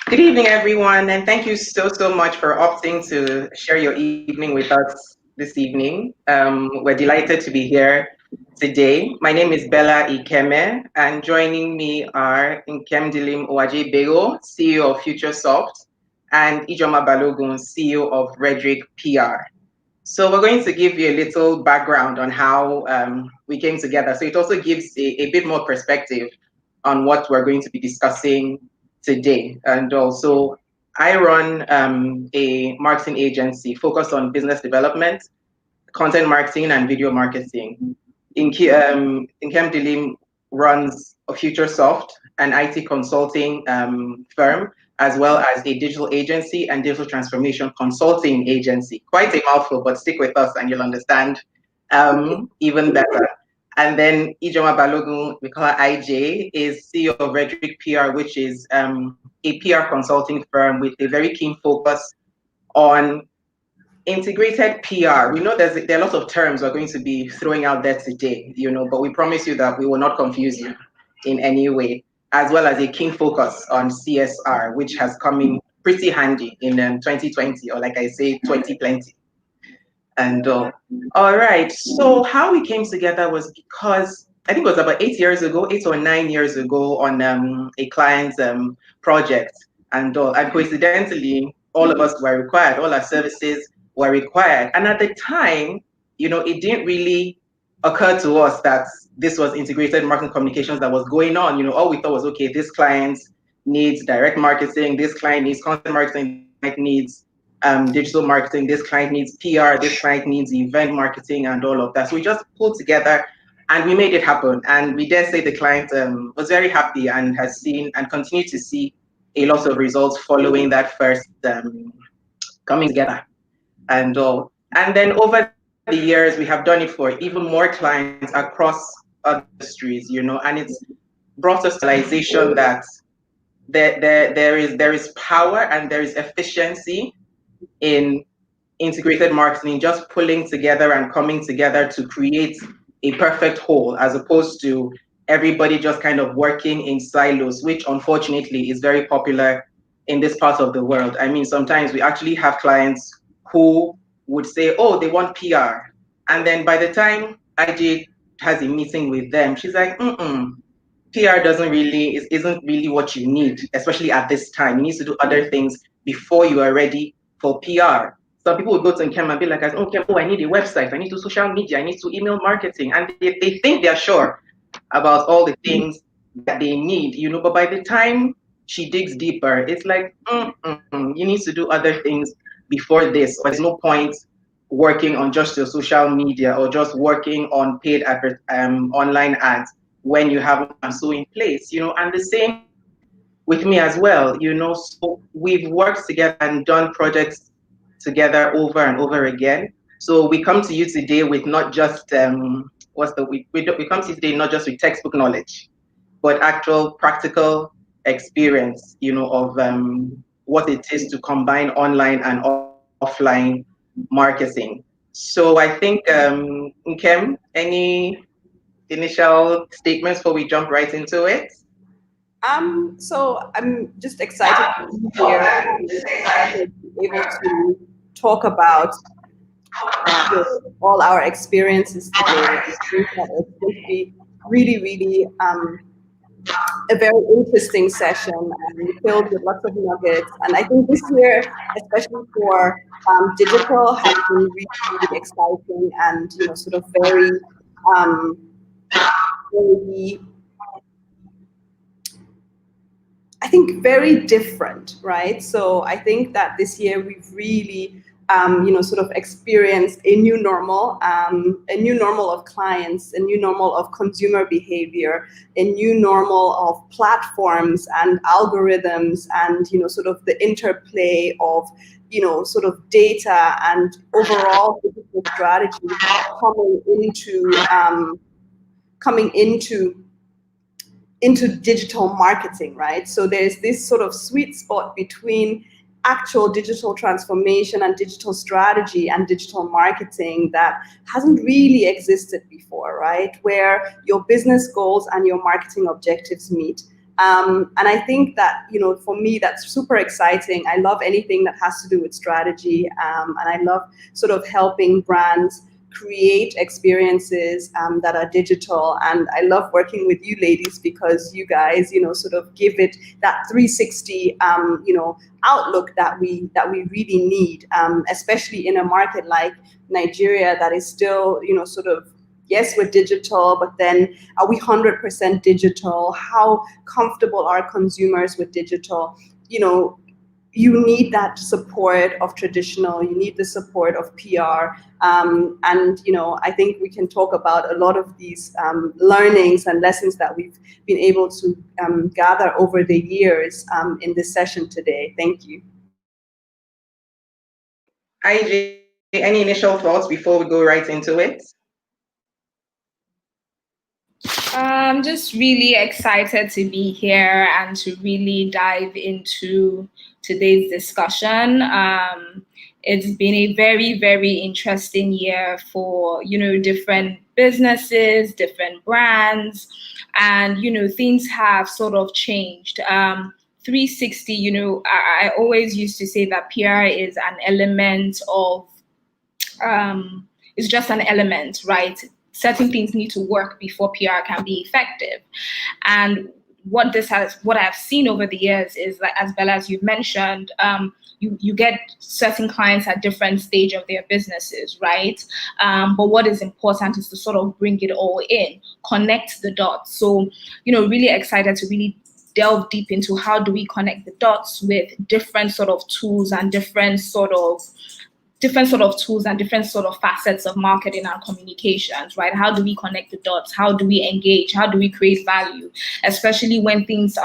Good evening, everyone, and thank you so much for opting to share your evening with us this evening. We're delighted to be here today. My name is Bella Ikeme, and joining me are Nkemdilim Uwaje Begho, CEO of FutureSoft, and Ijeoma Balogun, CEO of Redrick PR. So we're going to give you a little background on how we came together. So it also gives a bit more perspective on what we're going to be discussing today. And also, I run a marketing agency focused on business development, content marketing, and video marketing. Nkemdilim runs a FutureSoft, an IT consulting firm, as well as a digital agency and digital transformation consulting agency. Quite a mouthful, but stick with us and you'll understand even better. And then Ijeoma Balogun, we call her IJ, is CEO of Redrick PR, which is a PR consulting firm with a very keen focus on integrated PR. We know there are lots of terms we're going to be throwing out there today, but we promise you that we will not confuse you in any way, as well as a keen focus on CSR, which has come in pretty handy in 2020, or like I say, 2020. And all right, so how we came together was because I think it was about 8 or 9 years ago on a client's project. And coincidentally, all of us were required, all our services were required. And at the time, it didn't really occur to us that this was integrated marketing communications that was going on. All we thought was, okay, this client needs direct marketing, this client needs content marketing, this client needs digital marketing, this client needs PR, this client needs event marketing and all of that. So we just pulled together and we made it happen. And we dare say the client was very happy and has seen and continue to see a lot of results following that first coming together and all. And then over the years, we have done it for even more clients across other industries, and it's brought us to the realization that there is power and there is efficiency in integrated marketing, just pulling together and coming together to create a perfect whole, as opposed to everybody just kind of working in silos, which unfortunately is very popular in this part of the world. I mean, sometimes we actually have clients who would say, oh, they want PR. And then by the time IJ has a meeting with them, she's like, PR isn't really what you need, especially at this time. You need to do other things before you are ready for PR. Some people would go to Nkemdilim and be like, oh, I need a website, I need to social media, I need to email marketing. And they think they're sure about all the things that they need, but by the time she digs deeper, it's like, you need to do other things before this. There's no point working on just your social media or just working on paid online ads when you have one so in place, and the same with me as well, so we've worked together and done projects together over and over again. So we come to you today with not just we come to you today not just with textbook knowledge, but actual practical experience, of what it is to combine online and offline marketing. So I think, Nkem, any initial statements before we jump right into it? So I'm just excited to be here and to be able to talk about all our experiences today. I think that it's going to be really a very interesting session and filled with lots of nuggets. And I think this year, especially for digital, has been really exciting and sort of very I think very different, right? So I think that this year we've really, sort of experienced a new normal of clients, a new normal of consumer behavior, a new normal of platforms and algorithms, and sort of the interplay of sort of data and overall digital strategy coming into digital marketing, right? So there's this sort of sweet spot between actual digital transformation and digital strategy and digital marketing that hasn't really existed before, right? Where your business goals and your marketing objectives meet. And I think that, for me, that's super exciting. I love anything that has to do with strategy, and I love sort of helping brands create experiences that are digital. And I love working with you ladies because you guys, sort of give it that 360, outlook that we really need, especially in a market like Nigeria that is still, sort of, yes, we're digital, but then are we 100% digital? How comfortable are consumers with digital? You need that support of traditional, you need the support of PR. And, I think we can talk about a lot of these learnings and lessons that we've been able to gather over the years in this session today. Thank you. Ij, any initial thoughts before we go right into it? I'm just really excited to be here and to really dive into today's discussion. It's been a very, very interesting year for, different businesses, different brands, and, things have sort of changed. 360, I always used to say that PR is an element of, it's just an element, right? Certain things need to work before PR can be effective. And what I've seen over the years is that, as Bella, as you've mentioned, you get certain clients at different stage of their businesses, right? But what is important is to sort of bring it all in, connect the dots. So, really excited to really delve deep into how do we connect the dots with different sort of tools and different sort of tools and different sort of facets of marketing and communications, right? How do we connect the dots? How do we engage? How do we create value? Especially when things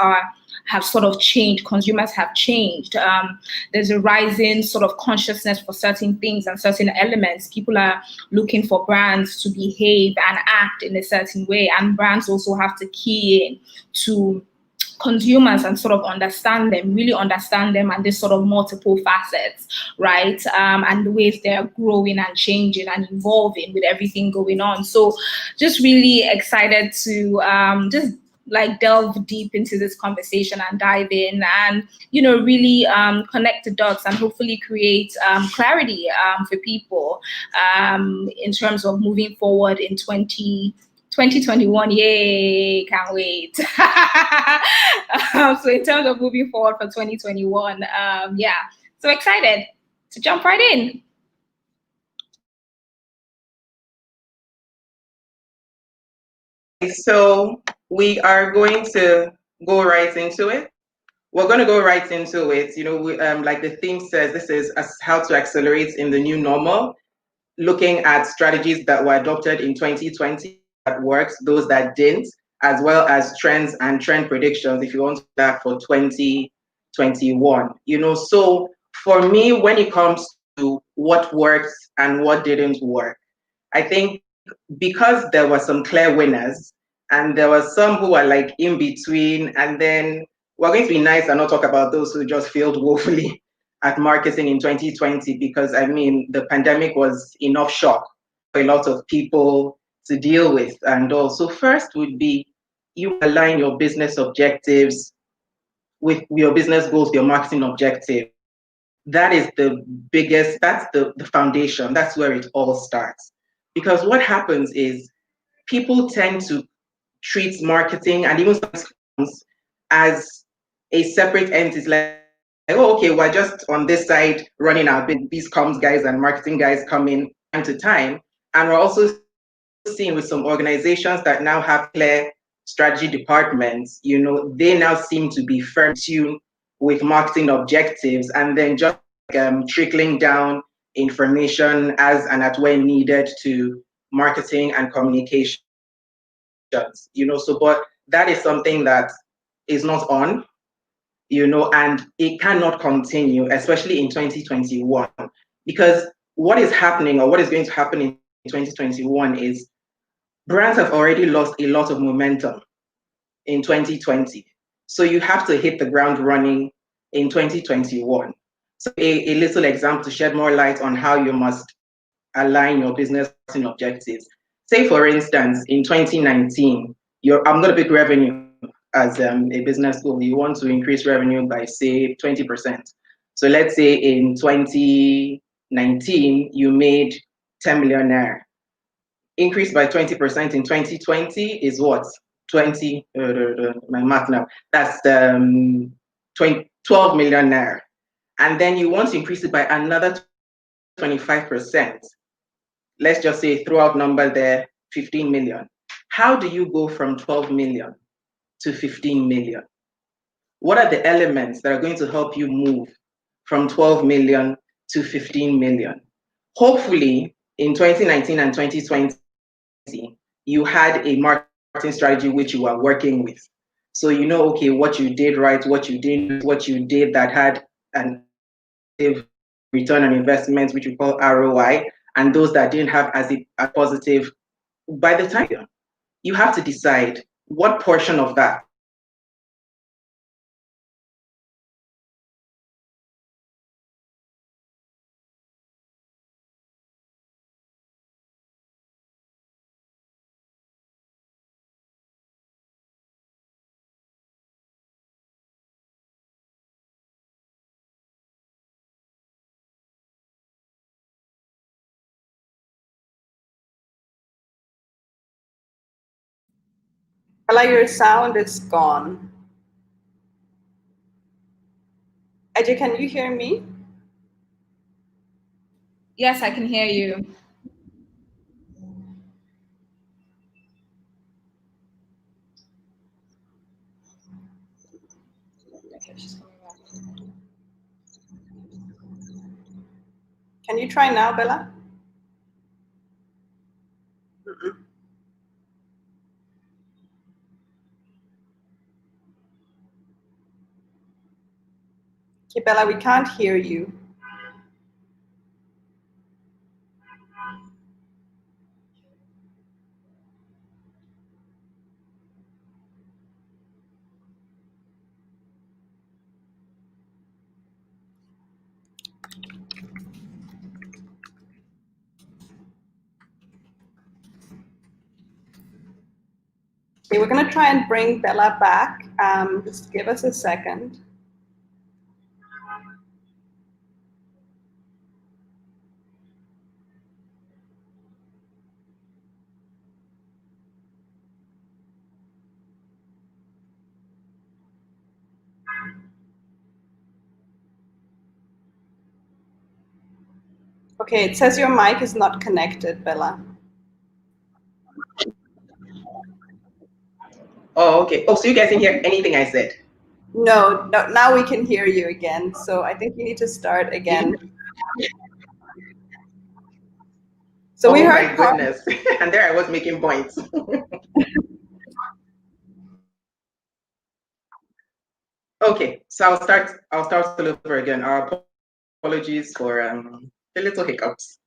have sort of changed, consumers have changed. There's a rising sort of consciousness for certain things and certain elements. People are looking for brands to behave and act in a certain way, and brands also have to key in to consumers and sort of really understand them and this sort of multiple facets, right? And the ways they're growing and changing and evolving with everything going on. So just really excited to just like delve deep into this conversation and dive in and, really connect the dots and hopefully create clarity for people in terms of moving forward in 2021, yay, can't wait. So in terms of moving forward for 2021, so excited to jump right in. So we are going to go right into it. We're going to go right into it. Like the theme says, this is how to accelerate in the new normal, looking at strategies that were adopted in 2020 that worked, those that didn't, as well as trends and trend predictions, if you want that for 2021. So for me, when it comes to what worked and what didn't work, I think because there were some clear winners and there were some who were like in between, and then we're going to be nice and not talk about those who just failed woefully at marketing in 2020, because the pandemic was enough shock for a lot of people to deal with. And also, first would be you align your business objectives with your business goals, your marketing objective. That is the biggest, that's the foundation. That's where it all starts. Because what happens is people tend to treat marketing and even as a separate entity. Like, oh, okay, we're just on this side running our business. These comms guys and marketing guys come in time to time. And we're also seeing with some organizations that now have clear strategy departments, they now seem to be firm tuned with marketing objectives and then just trickling down information as and at when needed to marketing and communications. So but that is something that is not on, and it cannot continue, especially in 2021, because what is happening or what is going to happen in 2021 is brands have already lost a lot of momentum in 2020. So you have to hit the ground running in 2021. So a little example to shed more light on how you must align your business objectives. Say, for instance, in 2019, I'm going to pick revenue. as a business goal. You want to increase revenue by, say, 20%. So let's say in 2019, you made 10 million naira. Increase by 20% in 2020 is what? 20, my math now, that's 12 million naira. And then you want to increase it by another 25%. Let's just say, throw out number there, 15 million. How do you go from 12 million to 15 million? What are the elements that are going to help you move from 12 million to 15 million? Hopefully, in 2019 and 2020, you had a marketing strategy which you are working with. So you know, okay, what you did right, what you did that had an return on investment, which we call ROI, and those that didn't have as a positive. By the time you have to decide what portion of that Ella, your sound is gone. Ije, can you hear me? Yes, I can hear you. Okay, she's coming back. Can you try now, Bella? Mm-mm. Okay, Bella, we can't hear you. Okay, we're gonna try and bring Bella back. Just give us a second. Okay, it says your mic is not connected, Bella. Oh, okay. Oh, so you guys didn't hear anything I said? No, now we can hear you again. So I think you need to start again. So we heard my goodness. And there I was making points. Okay, so I'll start all over again. Our apologies for the little hiccups.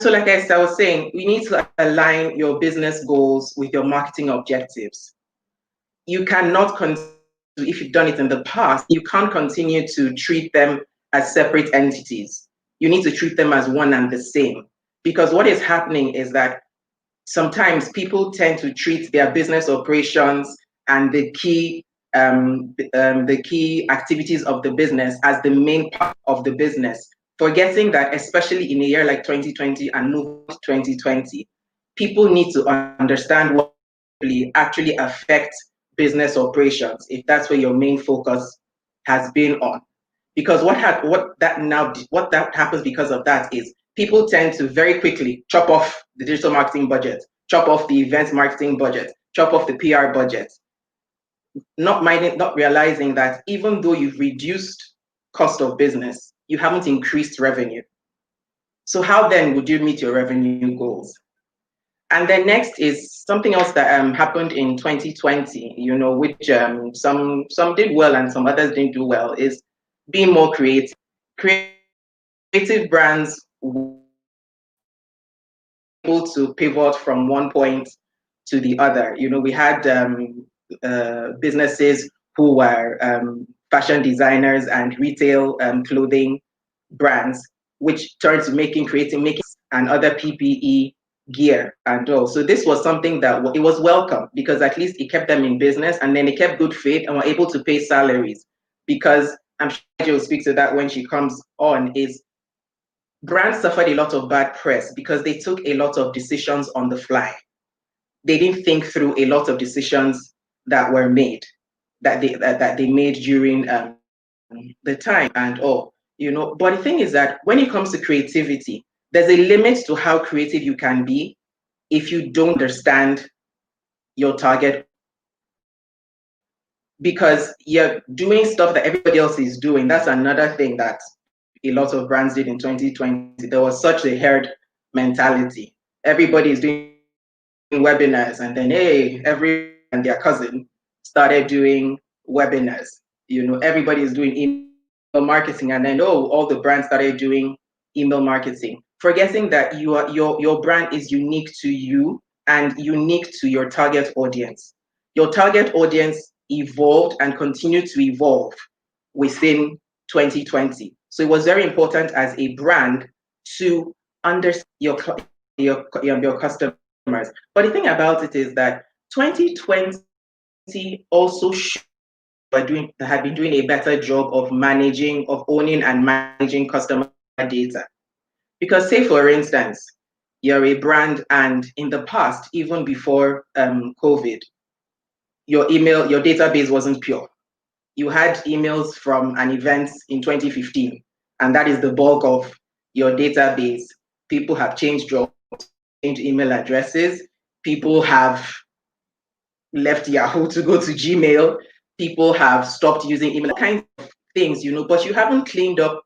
So like I was saying, we need to align your business goals with your marketing objectives. You cannot continue, if you've done it in the past, you can't continue to treat them as separate entities. You need to treat them as one and the same. Because what is happening is that sometimes people tend to treat their business operations and the key activities of the business as the main part of the business, forgetting that, especially in a year like 2020 and 2020, people need to understand what actually affects business operations, if that's where your main focus has been on. Because what that happens because of that is people tend to very quickly chop off the digital marketing budget, chop off the events marketing budget, chop off the PR budget, not realizing that even though you've reduced cost of business, you haven't increased revenue. So how then would you meet your revenue goals? And then next is something else that happened in 2020, which some did well and some others didn't do well, is being more creative. Creative brands able to pivot from one point to the other. We had businesses who were fashion designers and retail clothing brands, which turned to making and other PPE gear and all. So this was something that it was welcome, because at least it kept them in business, and then it kept good faith and were able to pay salaries. Because I'm sure Jill will speak to that when she comes on, is brands suffered a lot of bad press because they took a lot of decisions on the fly. They didn't think through a lot of decisions that were made, that they made during the time and all, But the thing is that when it comes to creativity, there's a limit to how creative you can be if you don't understand your target, because you're doing stuff that everybody else is doing. That's another thing that a lot of brands did in 2020. There was such a herd mentality. Everybody is doing webinars, and then hey, everyone and their cousin started doing webinars. Everybody is doing email marketing, and then all the brands started doing email marketing, forgetting that your brand is unique to you and unique to your target audience. Your target audience evolved and continued to evolve within 2020. So it was very important as a brand to understand your customers. But the thing about it is that 2020 also had been doing a better job of owning and managing customer data. Because say, for instance, you're a brand, and in the past, even before COVID, your database wasn't pure. You had emails from an event in 2015, and that is the bulk of your database. People have changed jobs, changed email addresses. People have left Yahoo to go to Gmail. People have stopped using email, kinds of things, but you haven't cleaned up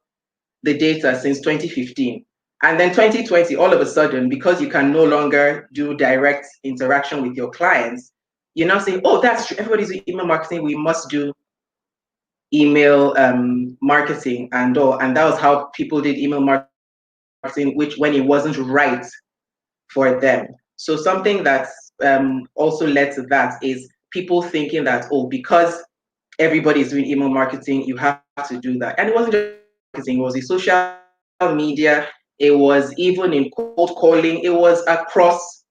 the data since 2015. And then 2020, all of a sudden, because you can no longer do direct interaction with your clients, you're now saying, oh, that's true. Everybody's doing email marketing. We must do email marketing and all. And that was how people did email marketing, which when it wasn't right for them. So something that's also led to that is people thinking that, oh, because everybody's doing email marketing, you have to do that. And it wasn't just marketing, it was in social media, it was even in cold calling, it was across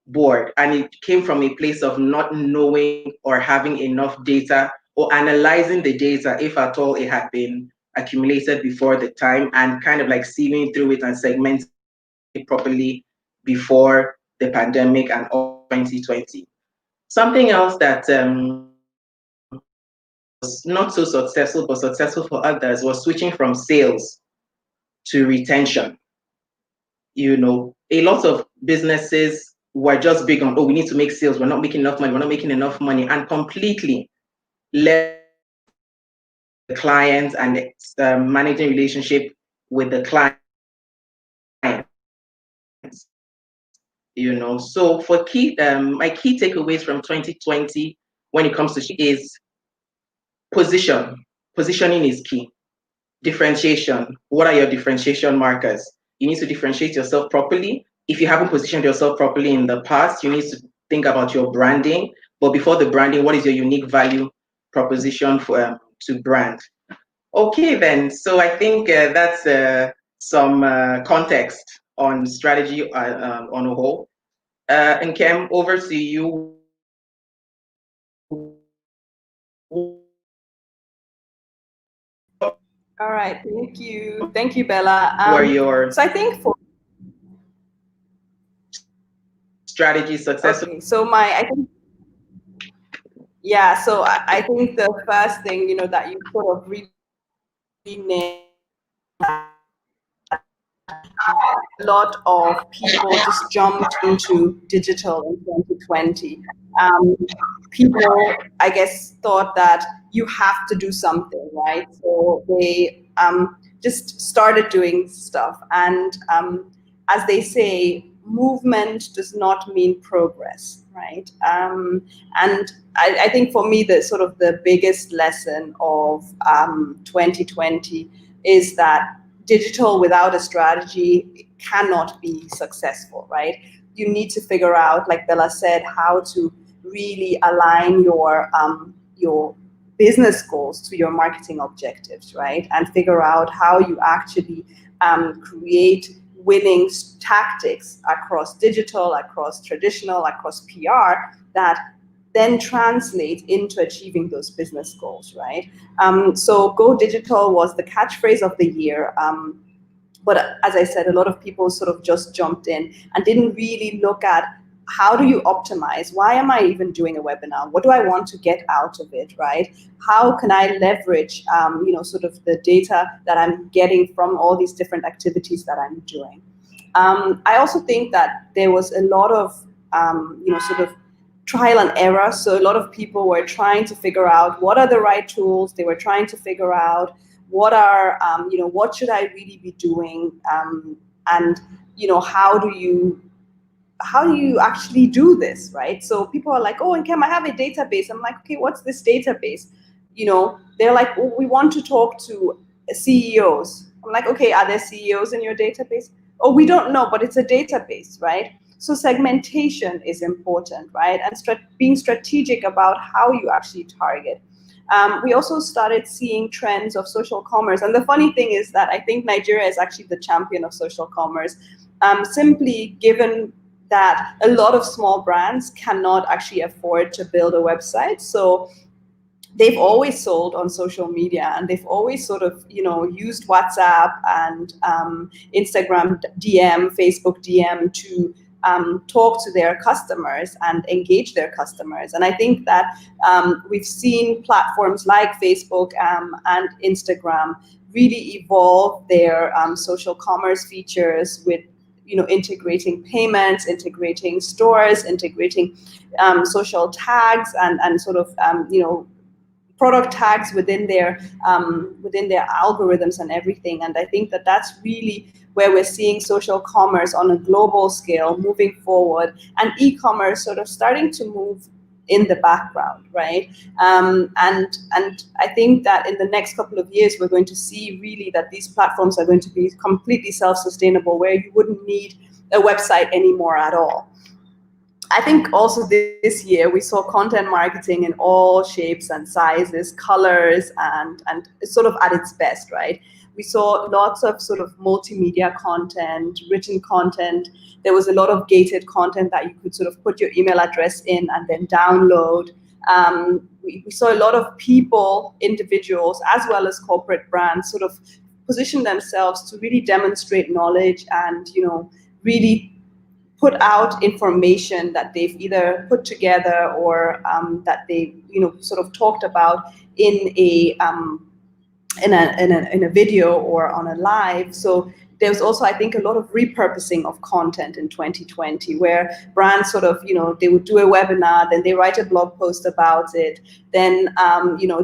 board. And it came from a place of not knowing or having enough data or analyzing the data, if at all it had been accumulated before the time, and kind of like sieving through it and segmenting it properly before the pandemic and all 2020. Something else that was not so successful, but successful for others, was switching from sales to retention. A lot of businesses were just big on, oh, we need to make sales. We're not making enough money, and completely left the client and managing relationship with the client. So for my key takeaways from 2020 when it comes to is positioning is key. Differentiation. What are your differentiation markers? You need to differentiate yourself properly. If you haven't positioned yourself properly in the past, you need to think about your branding. But before the branding, what is your unique value proposition to brand? Okay, then. So I think that's some context on strategy on a whole. Nkem, over to you. All right, thank you, Bella. So I think for strategy successful. Okay, so I think the first thing that you sort of really nailed, a lot of people just jumped into digital in 2020. People, I guess, thought that you have to do something, right? So they just started doing stuff. And as they say, movement does not mean progress, right? And I think for me, the biggest lesson of 2020 is that digital without a strategy cannot be successful, right? You need to figure out, like Bella said, how to really align your business goals to your marketing objectives, right? And figure out how you actually create winning tactics across digital, across traditional, across PR that then translate into achieving those business goals, right? So Go Digital was the catchphrase of the year. But as I said, a lot of people sort of just jumped in and didn't really look at how do you optimize? Why am I even doing a webinar? What do I want to get out of it, right? How can I leverage, sort of the data that I'm getting from all these different activities that I'm doing? I also think that there was a lot of, sort of trial and error. So a lot of people were trying to figure out what are the right tools. They were trying to figure out what are, what should I really be doing? And, how do you actually do this, right? So people are like, oh, and Kim, I have a database. I'm like, okay, what's this database? They're like, oh, we want to talk to CEOs. I'm like, okay, are there CEOs in your database? Oh, we don't know, but it's a database, right? So segmentation is important, right? And being strategic about how you actually target. We also started seeing trends of social commerce. And the funny thing is that I think Nigeria is actually the champion of social commerce, simply given that a lot of small brands cannot actually afford to build a website. So they've always sold on social media, and they've always sort of, used WhatsApp and Instagram DM, Facebook DM to talk to their customers and engage their customers. And I think that we've seen platforms like Facebook and Instagram really evolve their social commerce features with integrating payments, integrating stores, integrating social tags and sort of product tags within their algorithms and everything. And I think that that's really where we're seeing social commerce on a global scale moving forward, and e-commerce sort of starting to move in the background, right? And I think that in the next couple of years, we're going to see really that these platforms are going to be completely self-sustainable, where you wouldn't need a website anymore at all. I think also this year we saw content marketing in all shapes and sizes, colors, and sort of at its best, right? We saw lots of sort of multimedia content, written content. There was a lot of gated content that you could sort of put your email address in and then download. We saw a lot of people, individuals, as well as corporate brands sort of position themselves to really demonstrate knowledge and, really put out information that they've either put together or that they, sort of talked about in a video or on a live. So there's also, I think, a lot of repurposing of content in 2020, where brands sort of, they would do a webinar, then they write a blog post about it, then,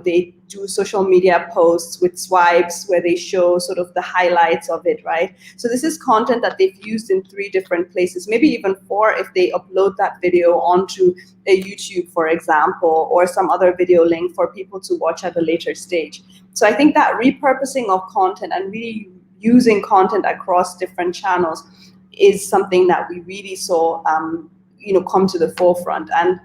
they do social media posts with swipes where they show sort of the highlights of it, right? So this is content that they've used in 3 different places, maybe even 4 if they upload that video onto a YouTube, for example, or some other video link for people to watch at a later stage. So I think that repurposing of content and really using content across different channels is something that we really saw, come to the forefront. And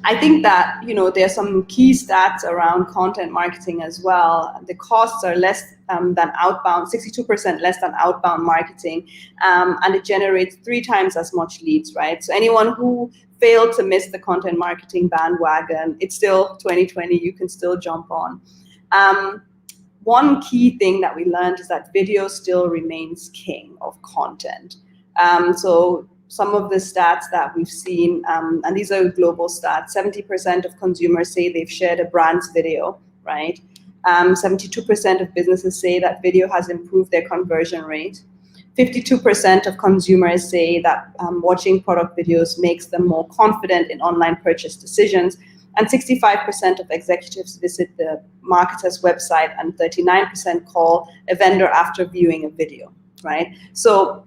I think that, there are some key stats around content marketing as well. The costs are less than outbound, 62% less than outbound marketing, and it generates 3 times as much leads, right? So anyone who failed to miss the content marketing bandwagon, it's still 2020, you can still jump on. One key thing that we learned is that video still remains king of content. So some of the stats that we've seen, and these are global stats, 70% of consumers say they've shared a brand's video, right? 72% of businesses say that video has improved their conversion rate. 52% of consumers say that watching product videos makes them more confident in online purchase decisions. And 65% of executives visit the marketer's website, and 39% call a vendor after viewing a video, right? So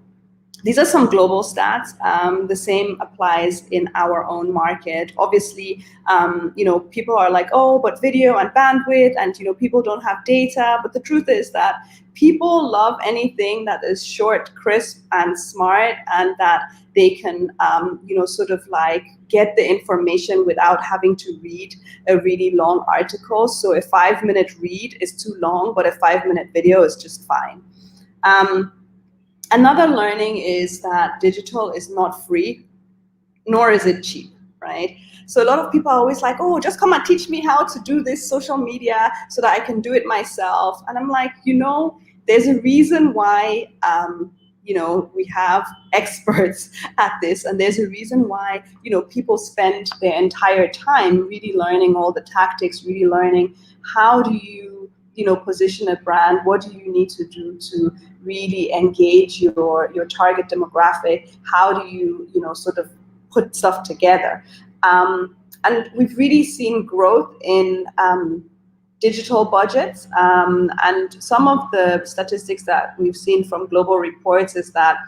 these are some global stats. The same applies in our own market. Obviously, people are like, oh, but video and bandwidth, and people don't have data. But the truth is that people love anything that is short, crisp, and smart, and that they can, sort of like get the information without having to read a really long article. So a 5-minute read is too long, but a 5-minute video is just fine. Another learning is that digital is not free, nor is it cheap, right? So a lot of people are always like, oh, just come and teach me how to do this social media so that I can do it myself. And I'm like, there's a reason why, we have experts at this, and there's a reason why, people spend their entire time really learning all the tactics, really learning how do you, position a brand, what do you need to do to really engage your target demographic, how do you, sort of put stuff together. And we've really seen growth in digital budgets. And some of the statistics that we've seen from global reports is that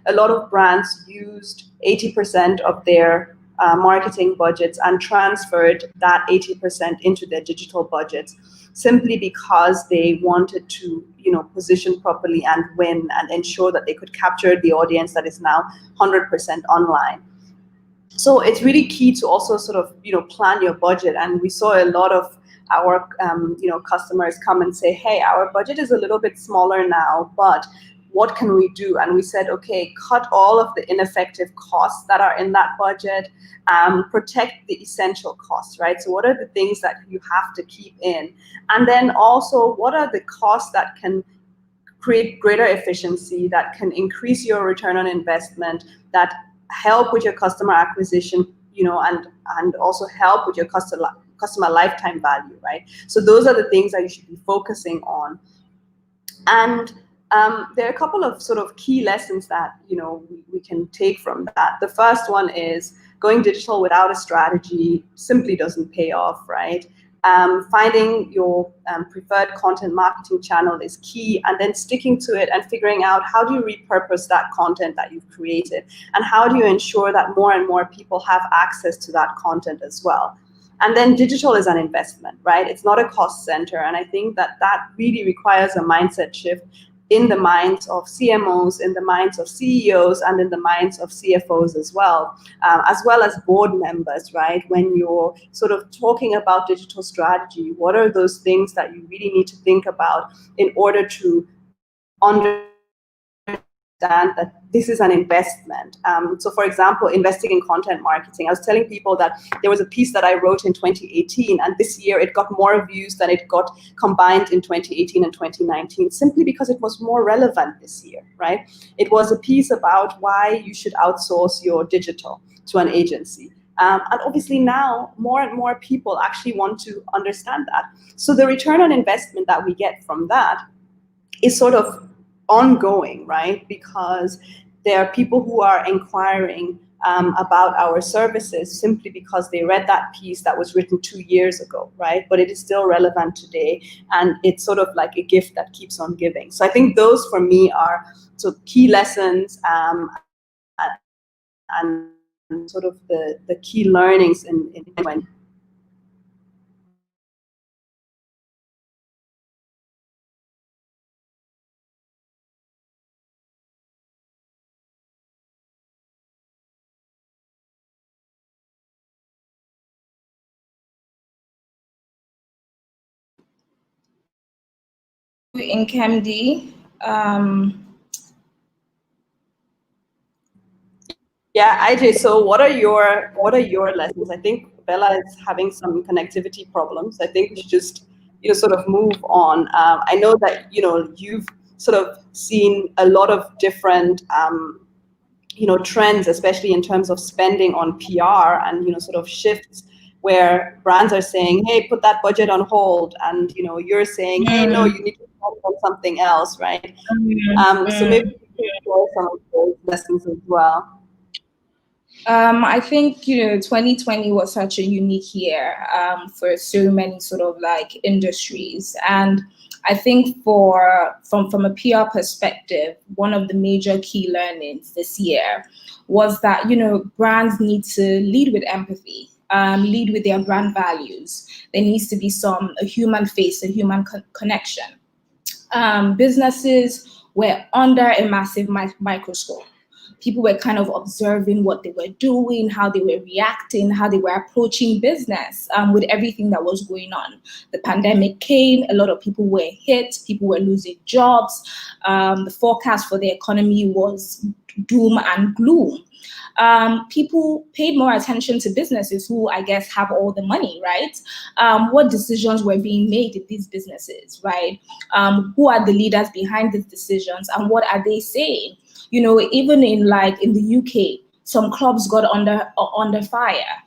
a lot of brands used 80% of their marketing budgets and transferred that 80% into their digital budgets, simply because they wanted to, position properly and win and ensure that they could capture the audience that is now 100% online. So it's really key to also sort of, plan your budget. And we saw a lot of our, customers come and say, hey, our budget is a little bit smaller now, but what can we do? And we said, okay, cut all of the ineffective costs that are in that budget, protect the essential costs, right? So what are the things that you have to keep in? And then also, what are the costs that can create greater efficiency, that can increase your return on investment, that help with your customer acquisition, and also help with your customer lifetime value, right? So those are the things that you should be focusing on. And there are a couple of sort of key lessons that we can take from that. The first one is going digital without a strategy simply doesn't pay off, right? Finding your preferred content marketing channel is key, and then sticking to it and figuring out how do you repurpose that content that you've created, and how do you ensure that more and more people have access to that content as well. And then digital is an investment, right? It's not a cost center, and I think that really requires a mindset shift in the minds of CMOs, in the minds of CEOs, and in the minds of CFOs as well as board members, right? When you're sort of talking about digital strategy, what are those things that you really need to think about in order to understand that this is an investment? So for example, investing in content marketing. I was telling people that there was a piece that I wrote in 2018, and this year it got more views than it got combined in 2018 and 2019, simply because it was more relevant this year, right? It was a piece about why you should outsource your digital to an agency. And obviously now more and more people actually want to understand that. So the return on investment that we get from that is sort of ongoing, right? Because there are people who are inquiring about our services simply because they read that piece that was written 2 years ago, right? But it is still relevant today, and it's sort of like a gift that keeps on giving. So I think those for me are sort of key lessons and sort of the key learnings in when. Nkemdi. Yeah, IJ. So what are your lessons? I think Bella is having some connectivity problems. I think we should just sort of move on. I know that you've sort of seen a lot of different trends, especially in terms of spending on PR, and sort of shifts where brands are saying, hey, put that budget on hold, and you're saying, hey, no, you need to focus on something else, right? So maybe you can share some of those lessons as well. I think 2020 was such a unique year for so many sort of like industries, and I think from a PR perspective, one of the major key learnings this year was that brands need to lead with empathy, lead with their brand values. There needs to be a human face, a human connection. Businesses were under a massive microscope. People were kind of observing what they were doing, how they were reacting, how they were approaching business with everything that was going on. The pandemic came, a lot of people were hit, people were losing jobs. The forecast for the economy was doom and gloom. People paid more attention to businesses who, I guess, have all the money, right? What decisions were being made in these businesses, right? Who are the leaders behind these decisions, and what are they saying? You know, even in the UK, some clubs got under fire.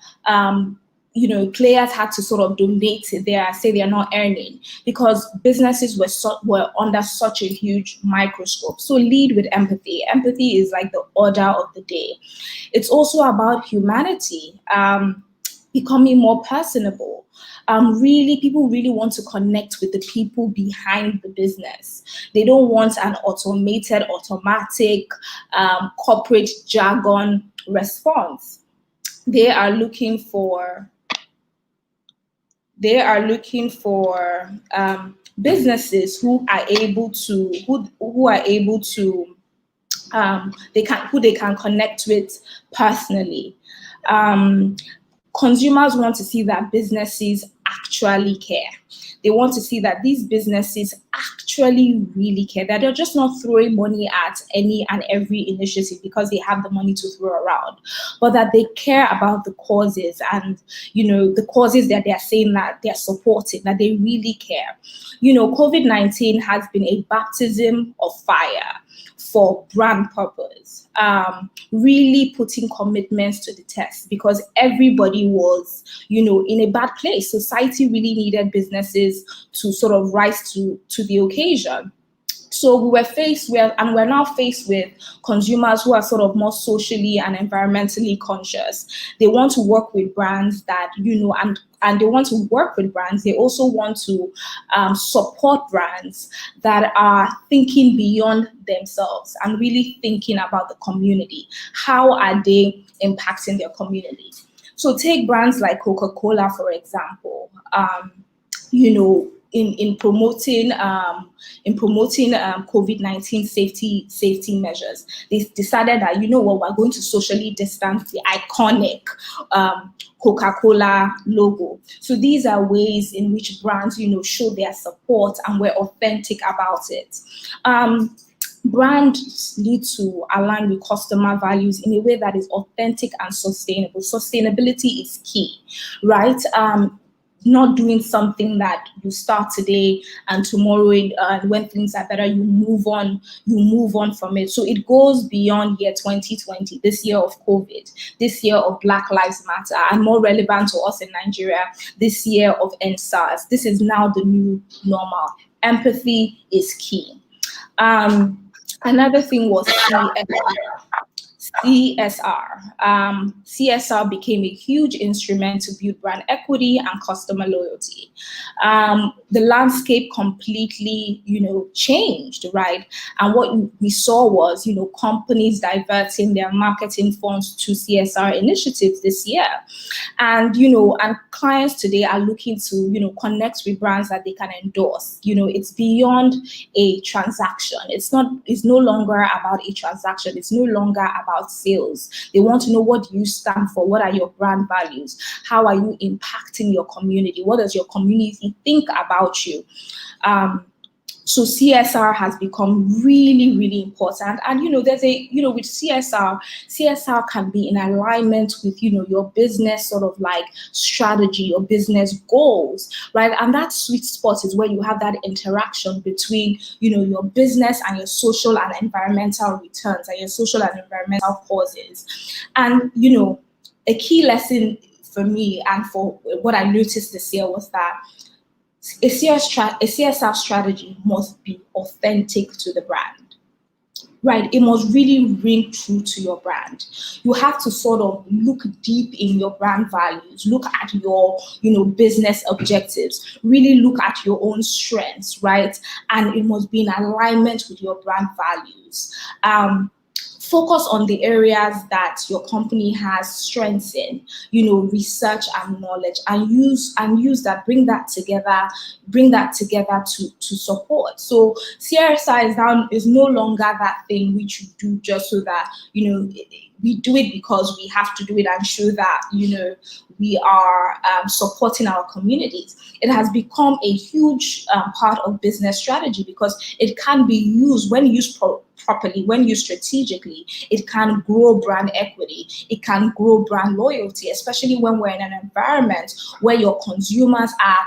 You know, players had to sort of donate say they're not earning because businesses were under such a huge microscope. So lead with empathy. Empathy is like the order of the day. It's also about humanity, becoming more personable. People really want to connect with the people behind the business. They don't want an automatic, corporate jargon response. They are looking for businesses who they can connect with personally. Consumers want to see that businesses actually care. They want to see that these businesses actually really care, that they're just not throwing money at any and every initiative because they have the money to throw around, but that they care about the causes and, you know, the causes that they're saying that they're supporting, that they really care. You know, COVID-19 has been a baptism of fire for brand purpose, really putting commitments to the test because everybody was, you know, in a bad place. Society really needed businesses to sort of rise to the occasion. So we're now faced with consumers who are sort of more socially and environmentally conscious. They want to work with brands that, you know, and they want to work with brands. They also want to support brands that are thinking beyond themselves and really thinking about the community. How are they impacting their community? So take brands like Coca-Cola, for example. You know, in promoting COVID-19 safety measures, they decided that, you know what, we're going to socially distance the iconic Coca-Cola logo. So these are ways in which brands, you know, show their support and were authentic about it. Brands need to align with customer values in a way that is authentic and sustainable. Sustainability is key, right? Not doing something that you start today and tomorrow, when things are better, you move on from it. So it goes beyond year 2020, this year of COVID, this year of Black Lives Matter, and more relevant to us in Nigeria, this year of NSAS. This is now the new normal. Empathy is key. Another thing was CSR. CSR became a huge instrument to build brand equity and customer loyalty. The landscape completely, you know, changed, right? And what we saw was, you know, companies diverting their marketing funds to CSR initiatives this year. And, you know, and clients today are looking to, you know, connect with brands that they can endorse. You know, it's beyond a transaction. It's no longer about a transaction. It's no longer about sales. They want to know, what do you stand for? What are your brand values? How are you impacting your community? What does your community think about you? So CSR has become really, really important. And, you know, with CSR can be in alignment with, you know, your business sort of like strategy, your business goals, right? And that sweet spot is where you have that interaction between, you know, your business and your social and environmental returns and your social and environmental causes. And, you know, a key lesson for me and for what I noticed this year was that a CSR strategy must be authentic to the brand, right? It must really ring true to your brand. You have to sort of look deep in your brand values, look at your, you know, business objectives, really look at your own strengths, right? And it must be in alignment with your brand values. focus on the areas that your company has strengths in, research and knowledge, and use that, bring that together to support. So CSR is no longer that thing which you do just so that, we do it because we have to do it and show that, we are supporting our communities. It has become a huge part of business strategy because it can be used when used properly, when used strategically. It can grow brand equity. It can grow brand loyalty, especially when we're in an environment where your consumers are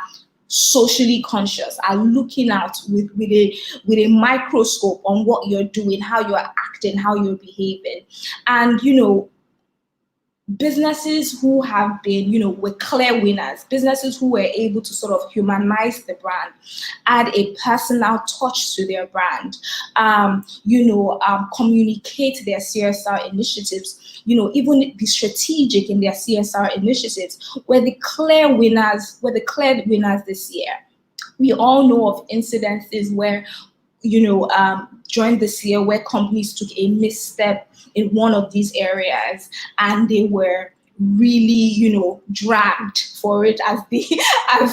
socially conscious, are looking out with a microscope on what you're doing, how you're acting, how you're behaving. And businesses who have been, were clear winners, businesses who were able to sort of humanize the brand, add a personal touch to their brand, communicate their CSR initiatives, even be strategic in their CSR initiatives, were the clear winners this year. We all know of incidences where, during this year, where companies took a misstep in one of these areas and they were really, dragged for it, as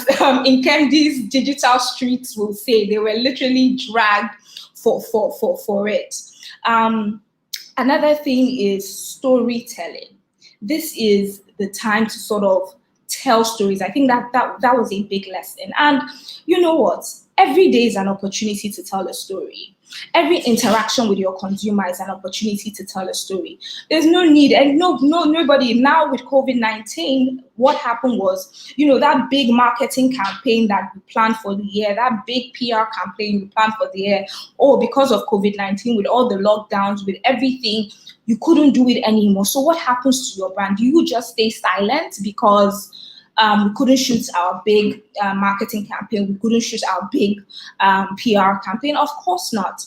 Nkemdi's digital streets will say. They were literally dragged for it. Another thing is storytelling. This is the time to sort of tell stories. I think that was a big lesson. And you know what? Every day is an opportunity to tell a story. Every interaction with your consumer is an opportunity to tell a story. There's no need, and nobody now with COVID-19, what happened was, that big marketing campaign that we planned for the year, that big PR campaign we planned for the year, because of COVID-19, with all the lockdowns, with everything, you couldn't do it anymore. So what happens to your brand? Do you just stay silent because we couldn't shoot our big marketing campaign, we couldn't shoot our big PR campaign? Of course not.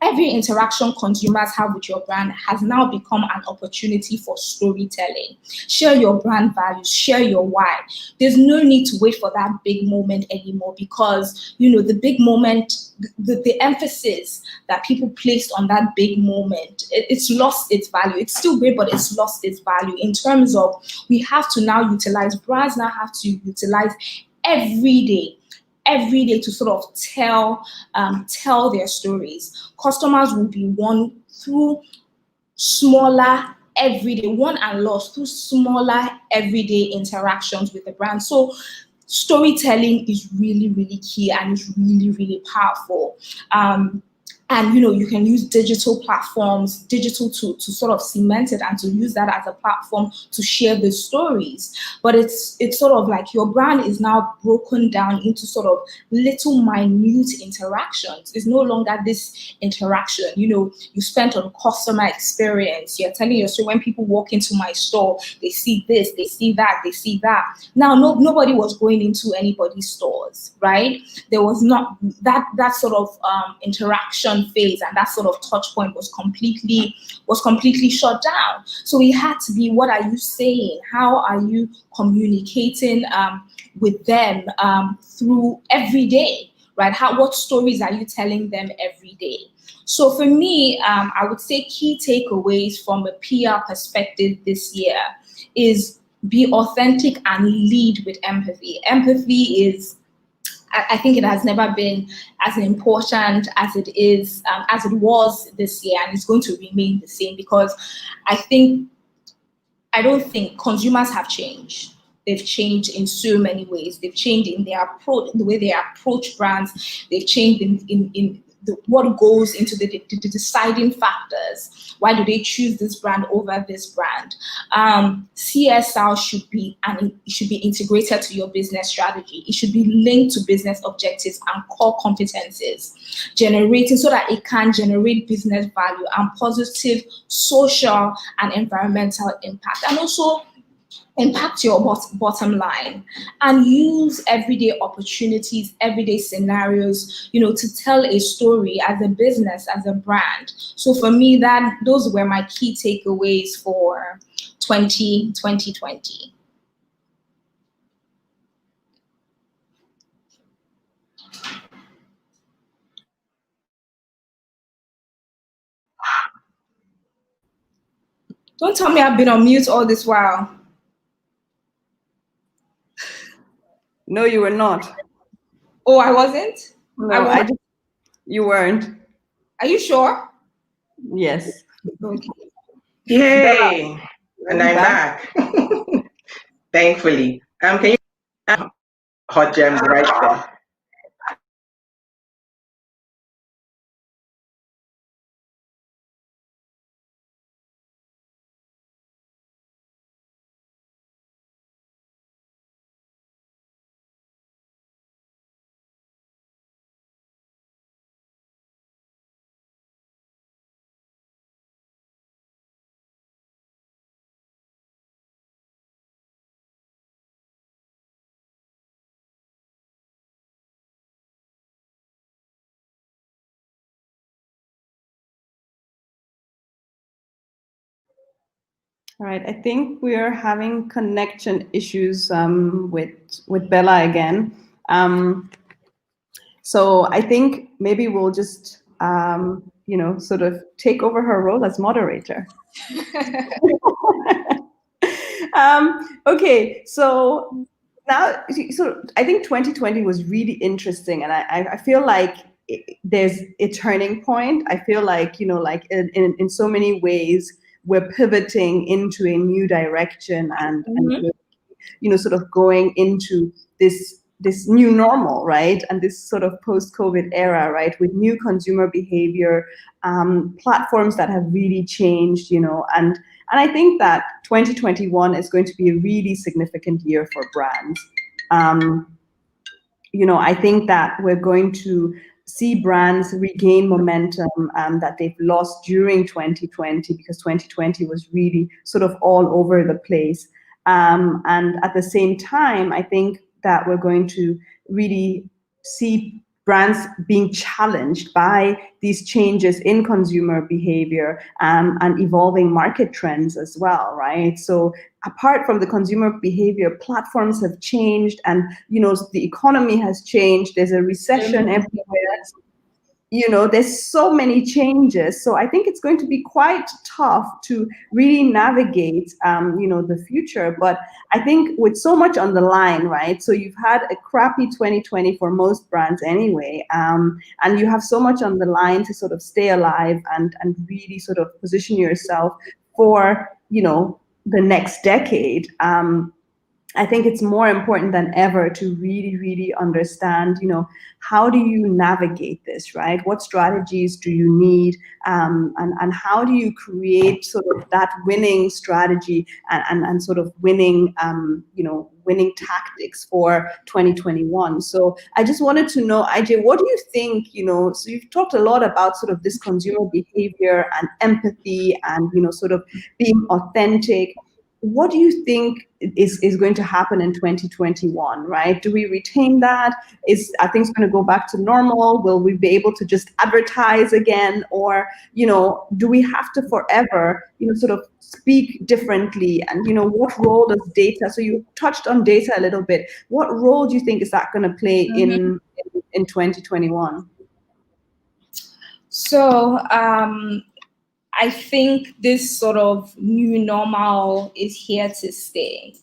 Every interaction consumers have with your brand has now become an opportunity for storytelling. Share your brand values, share your why. There's no need to wait for that big moment anymore because, the big moment, the emphasis that people placed on that big moment, it's lost its value. It's still great, but it's lost its value in terms of brands now have to utilize every day to sort of tell their stories. Customers will be won through smaller won and lost through smaller everyday interactions with the brand. So storytelling is really, really key and is really, really powerful. And you can use digital platforms, digital to sort of cement it and to use that as a platform to share the stories. But it's sort of like your brand is now broken down into sort of little minute interactions. It's no longer this interaction, you spent on customer experience. You're telling your story. When people walk into my store, they see this, they see that, they see that. Now, nobody was going into anybody's stores, right? There was not that sort of interaction phase, and that sort of touch point was completely shut down. So it had to be, what are you saying? How are you communicating with them through every day, right? What stories are you telling them every day? So for me, I would say key takeaways from a PR perspective this year is be authentic and lead with empathy. Empathy is, I think it has never been as important as it was this year, and it's going to remain the same because I don't think consumers have changed. They've changed in so many ways. They've changed in their approach, the way they approach brands. They've changed in what goes into the deciding factors. Why do they choose this brand over this brand? CSR should be integrated to your business strategy. It should be linked to business objectives and core competencies, generating so that it can generate business value and positive social and environmental impact, and also impact your bottom line, and use everyday opportunities, everyday scenarios, to tell a story as a business, as a brand. So for me, those were my key takeaways for 2020. Don't tell me I've been on mute all this while. No, you were not. Oh, I wasn't? No, you weren't. Are you sure? Yes. Okay. Yay! And I'm back. Thankfully. Can you hot gems right there? All right, I think we are having connection issues with Bella again. So I think maybe we'll just sort of take over her role as moderator. Okay, so now, so I think 2020 was really interesting, and I feel like there's a turning point. I feel like, like in so many ways, we're pivoting into a new direction, and we're, sort of going into this new normal, right? And this sort of post-COVID era, right? With new consumer behavior, platforms that have really changed, and I think that 2021 is going to be a really significant year for brands. I think that we're going to see brands regain momentum that they've lost during 2020, because 2020 was really sort of all over the place. And at the same time, I think that we're going to really see brands being challenged by these changes in consumer behavior and evolving market trends as well, right? So apart from the consumer behavior, platforms have changed, and the economy has changed. There's a recession everywhere. There's so many changes. So I think it's going to be quite tough to really navigate, the future. But I think with so much on the line, right? So you've had a crappy 2020 for most brands anyway, and you have so much on the line to sort of stay alive and really sort of position yourself for, the next decade. I think it's more important than ever to really, really understand, how do you navigate this, right? What strategies do you need? And how do you create sort of that winning strategy and sort of winning, winning tactics for 2021? So I just wanted to know, Ije, what do you think, so you've talked a lot about sort of this consumer behavior and empathy and, sort of being authentic. What do you think is going to happen in 2021, right? Do we retain that? Are things going to go back to normal? Will we be able to just advertise again? Or, do we have to forever, sort of speak differently? And, what role does data, so you touched on data a little bit, what role do you think is that going to play in 2021? So, I think this sort of new normal is here to stay.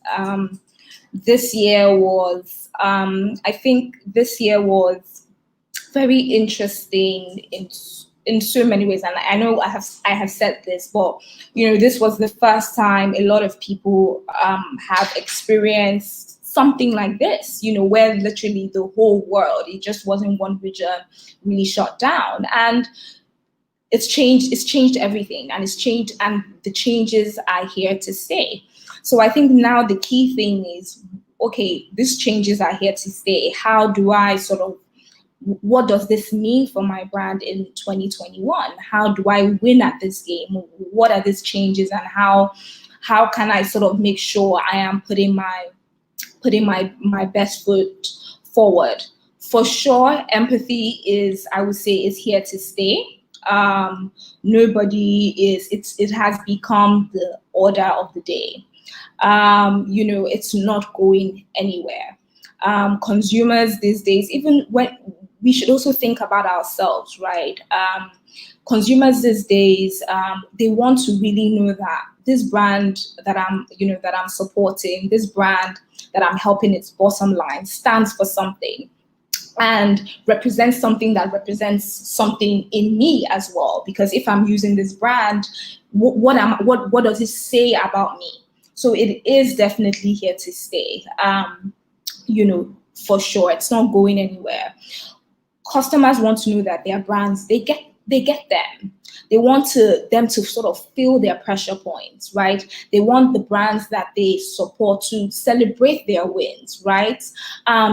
This year was, I think this year was very interesting in so many ways. And I know I have said this, but, this was the first time a lot of people have experienced something like this, where literally the whole world, it just wasn't one region, really shut down. And it's changed everything, and the changes are here to stay. So I think now the key thing is, okay, these changes are here to stay. How do I what does this mean for my brand in 2021? How do I win at this game? What are these changes, and how can I sort of make sure I am putting my best foot forward? For sure, empathy I would say, is here to stay. It has become the order of the day. It's not going anywhere. Consumers these days, even when we should also think about ourselves, right? Consumers these days, they want to really know that this brand that I'm supporting, this brand that I'm helping its bottom line stands for something and represents something that represents something in me as well. Because if I'm using this brand, what does it say about me? So it is definitely here to stay. For sure, it's not going anywhere. Customers want to know that their brands, they get them. They want them to sort of feel their pressure points, right? They want the brands that they support to celebrate their wins, right?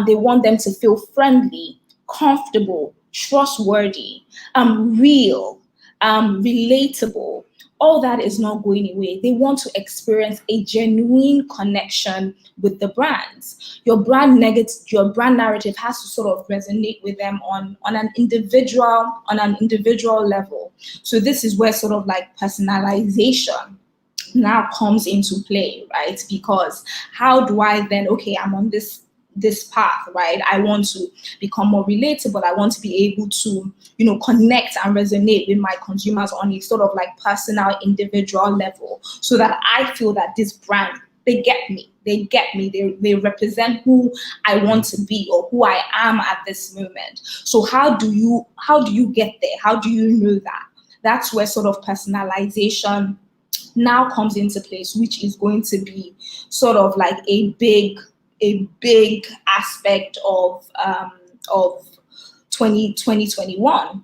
They want them to feel friendly, comfortable, trustworthy, real, relatable. All that is not going away. They want to experience a genuine connection with the brands. Your brand narrative has to sort of resonate with them on an individual level. So this is where sort of like personalization now comes into play, right? Because how do I then, okay, I'm on this path, right? I want to become more relatable. I want to be able to, connect and resonate with my consumers on a sort of like personal, individual level, so that I feel that this brand, they get me. They represent who I want to be or who I am at this moment. So how do you get there? How do you know that? That's where sort of personalization now comes into place, which is going to be sort of like a big aspect of 2021.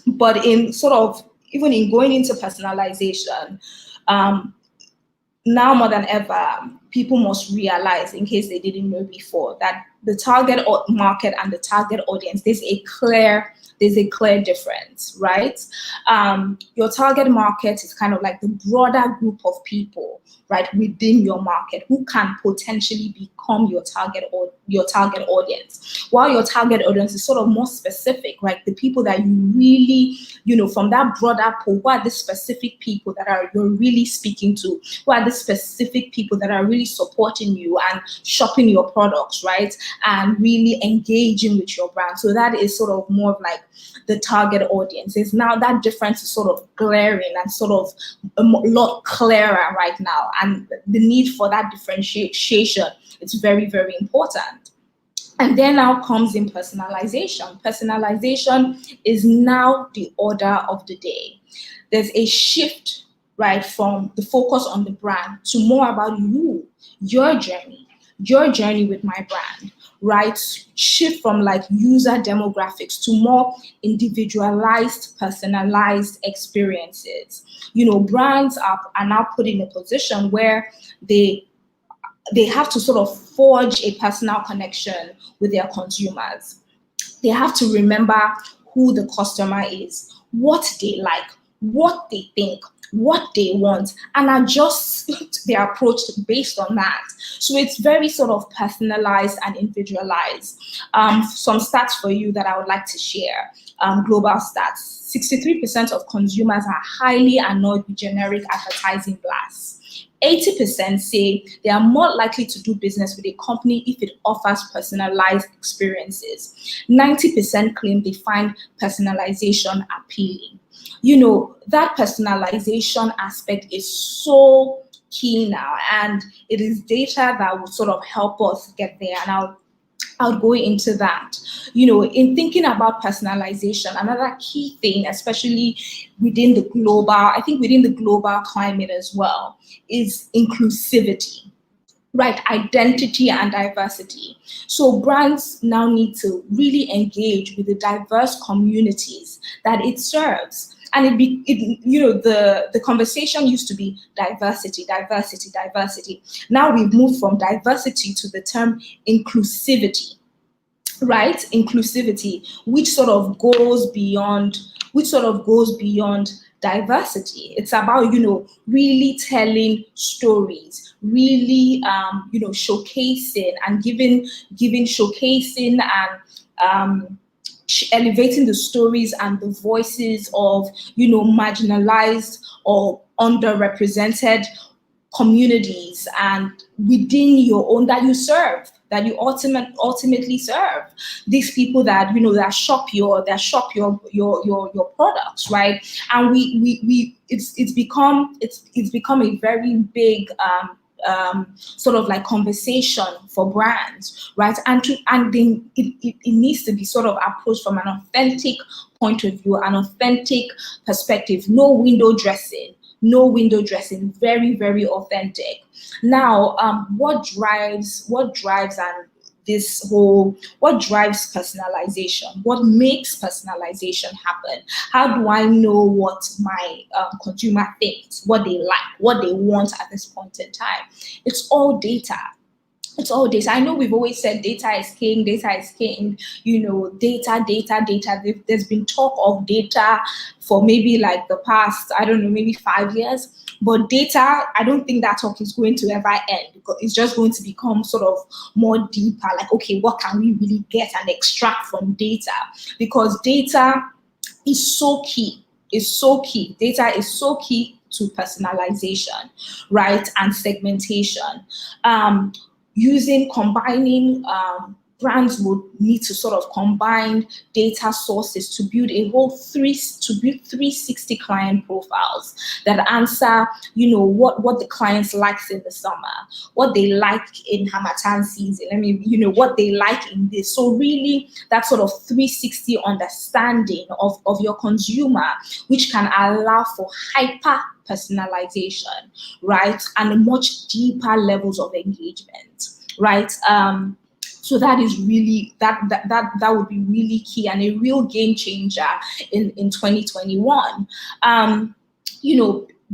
But in sort of, even in going into personalization, now more than ever, people must realize, in case they didn't know before, that the target market and the target audience, there's a clear difference, right? Your target market is kind of like the broader group of people, right, within your market who can potentially become your target audience. While your target audience is sort of more specific, right? The people that you really, from that broader pool, who are the specific people that you're really speaking to? Who are the specific people that are really supporting you and shopping your products, right? And really engaging with your brand. So that is sort of more of like the target audience. Is now that difference is sort of glaring and sort of a lot clearer right now. And the need for that differentiation, it's very, very important. And then now comes in personalization. Personalization is now the order of the day. There's a shift, right, from the focus on the brand to more about you, your journey with my brand, right? Shift from like user demographics to more individualized, personalized experiences. Brands are now put in a position where they have to sort of forge a personal connection with their consumers. They have to remember who the customer is, what they like, what they think, what they want, and adjust their approach based on that. So it's very sort of personalized and individualized. Some stats for you that I would like to share, global stats. 63% of consumers are highly annoyed with generic advertising blasts. 80% say they are more likely to do business with a company if it offers personalized experiences. 90% claim they find personalization appealing. That personalization aspect is so key now, and it is data that will sort of help us get there. And I'll go into that. In thinking about personalization, another key thing, especially within the global climate as well, is inclusivity, right? Identity and diversity. So brands now need to really engage with the diverse communities that it serves. And the conversation used to be diversity. Now we've moved from diversity to the term inclusivity, right? Inclusivity, which sort of goes beyond diversity. It's about, really telling stories, really, showcasing and giving showcasing and elevating the stories and the voices of, marginalized or underrepresented communities and within your own that you serve, that you ultimately serve, these people that that shop your products, right? And it's become a very big sort of like conversation for brands, right? And then it needs to be sort of approached from an authentic point of view, an authentic perspective. No window dressing, very, very authentic. Now, what drives personalization? What makes personalization happen? How do I know what my consumer thinks, what they like, what they want at this point in time? It's all data. I know we've always said data is king, data. There's been talk of data for maybe like the past, I don't know, maybe 5 years. But data, I don't think that talk is going to ever end, because it's just going to become sort of more deeper. Like, okay, what can we really get and extract from data? Because data is so key. Data is so key to personalization, right? And segmentation. Combining brands would need to sort of combine data sources to build 360 client profiles that answer, what the clients likes in the summer, what they like in Hamatan season. What they like in this. So really that sort of 360 understanding of your consumer, which can allow for hyper personalization, right? And much deeper levels of engagement, right? So that is really that would be really key and a real game changer in 2021.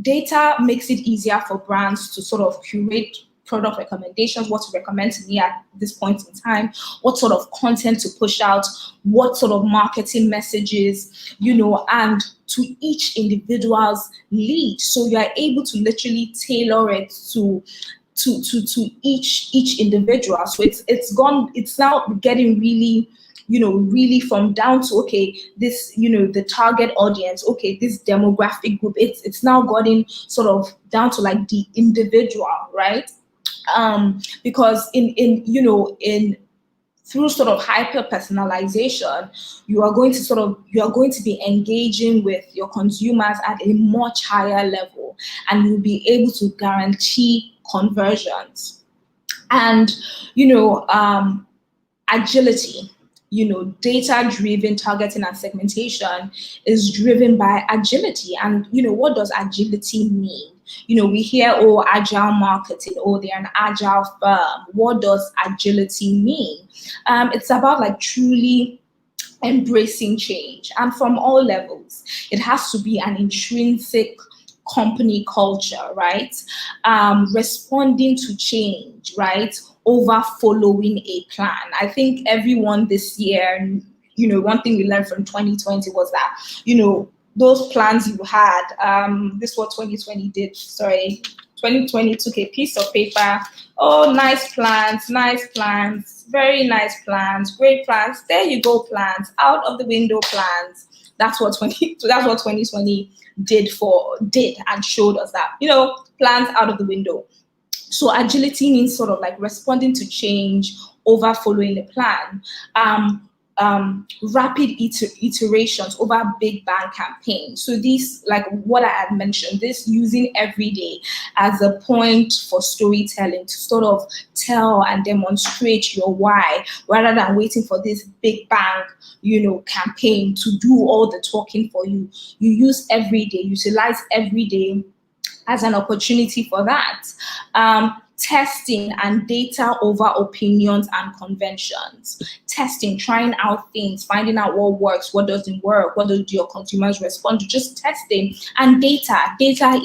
Data makes it easier for brands to sort of curate product recommendations, what to recommend to me at this point in time, what sort of content to push out, what sort of marketing messages, and to each individual's need. So you are able to literally tailor it to each individual. So it's now getting really, really from down to, okay, this, the target audience, okay, this demographic group, it's now gotten sort of down to like the individual, right? Because in through sort of hyper personalization, you are going to be engaging with your consumers at a much higher level, and you'll be able to guarantee conversions. And agility, data-driven targeting and segmentation is driven by agility. And what does agility mean? We hear, oh, agile marketing, oh, they're an agile firm. What does agility mean? It's about like truly embracing change, and from all levels. It has to be an intrinsic company culture, right? Responding to change, right? Over following a plan. I think everyone this year, one thing we learned from 2020 was that, those plans you had, this is what 2020 did, sorry. 2020 took a piece of paper, oh, nice plans, very nice plans, great plans, there you go, plans, out of the window plans. That's what 2020 did and showed us that, plans out of the window. So agility means sort of like responding to change over following the plan. Rapid iterations over big bang campaigns. So these, like what I had mentioned, this using every day as a point for storytelling to sort of tell and demonstrate your why, rather than waiting for this big bang, campaign to do all the talking for you. You use every day, utilize every day as an opportunity for that. Testing and data over opinions and conventions. Testing, trying out things, finding out what works, what doesn't work, what do your consumers respond to, just testing. And data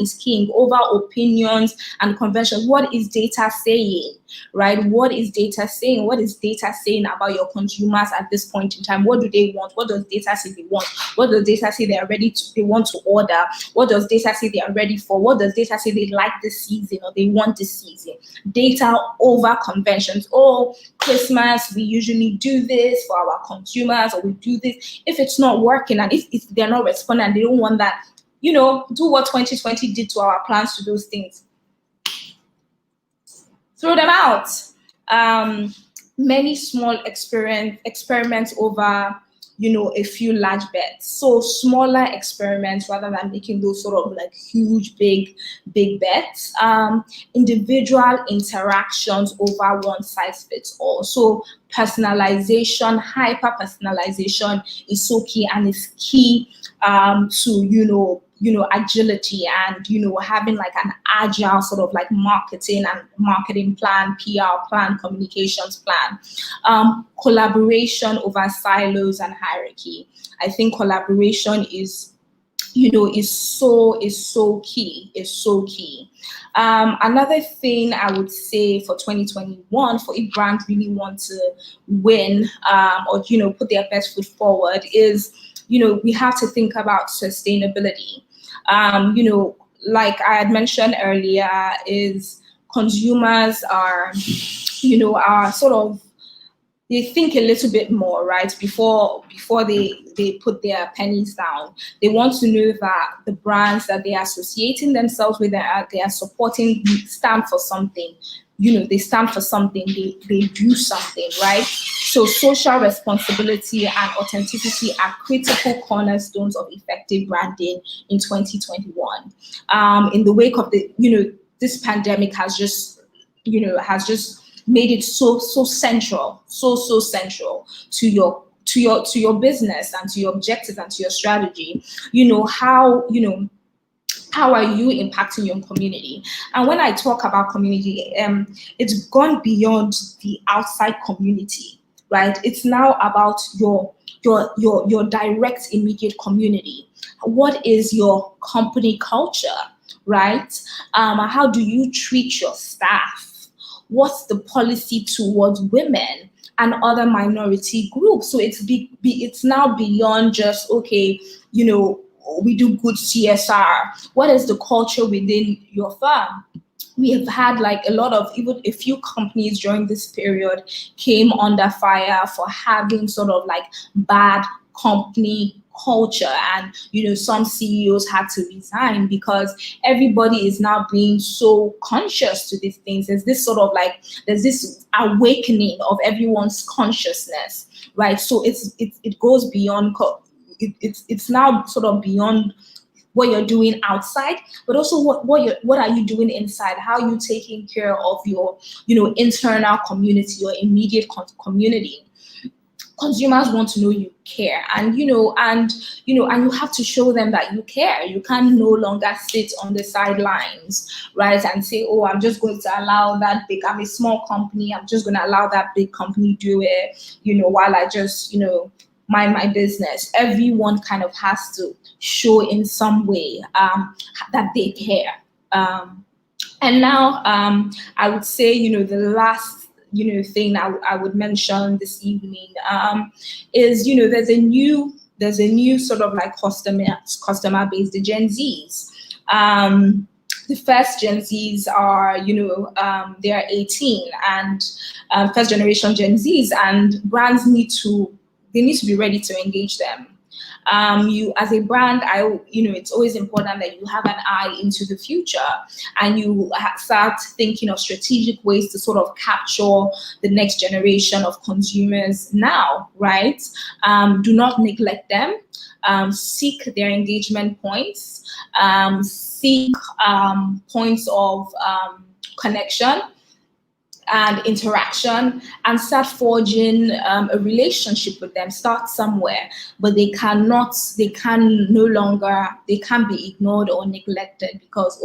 is king over opinions and conventions. What is data saying, right? What is data saying? What is data saying about your consumers at this point in time? What do they want? What does data say they want? What does data say they want to order? What does data say they are ready for? What does data say they like this season or they want this season? Data over conventions. Oh, Christmas, we usually do this for our consumers, or we do this. If it's not working and if they're not responding and they don't want that, do what 2020 did to our plans to those things. throw them out. Many small experiments over, a few large bets. So smaller experiments rather than making those sort of like huge, big bets. Individual interactions over one size fits all. So personalization, hyper personalization is so key, and is key to agility, and having like an agile sort of like marketing plan, PR plan, communications plan. Collaboration over silos and hierarchy. I think collaboration is so key. Another thing I would say for 2021, for a brand really want to win, or put their best foot forward, is we have to think about sustainability. Like I had mentioned earlier, is consumers are sort of, they think a little bit more, right? Before they put their pennies down. They want to know that the brands that they are associating themselves with, that they are supporting, stand for something. They stand for something, they do something, right? So social responsibility and authenticity are critical cornerstones of effective branding in 2021. In the wake of this pandemic has just made it so central, so central to your business and to your objectives and to your strategy. How are you impacting your community? And when I talk about community, it's gone beyond the outside community, right? It's now about your direct immediate community. What is your company culture, right? How do you treat your staff? What's the policy towards women and other minority groups? So it's now beyond just, okay, we do good CSR. What is the culture within your firm? We have had like even a few companies during this period came under fire for having sort of like bad company culture, and some CEOs had to resign because everybody is now being so conscious to these things. There's this awakening of everyone's consciousness, right? So it goes beyond it's now sort of beyond what you're doing outside, but also what are you doing inside? How are you taking care of your internal community, your immediate community? Consumers want to know you care, and you have to show them that you care. You can no longer sit on the sidelines, right, and say, oh, I'm just going to allow that big, I'm a small company, I'm just going to allow that big company do it, while I just mind my business. Everyone kind of has to show in some way that they care. And now I would say, the last thing I would mention this evening is there's a new sort of like customer base, the Gen Zs. The first Gen Zs are they are 18, and first generation Gen Zs, and brands need to be ready to engage them. You as a brand, it's always important that you have an eye into the future, and you start thinking of strategic ways to sort of capture the next generation of consumers now, right? Do not neglect them. Seek their engagement points. Seek points of connection and interaction, and start forging a relationship with them. Start somewhere, but they can't be ignored or neglected because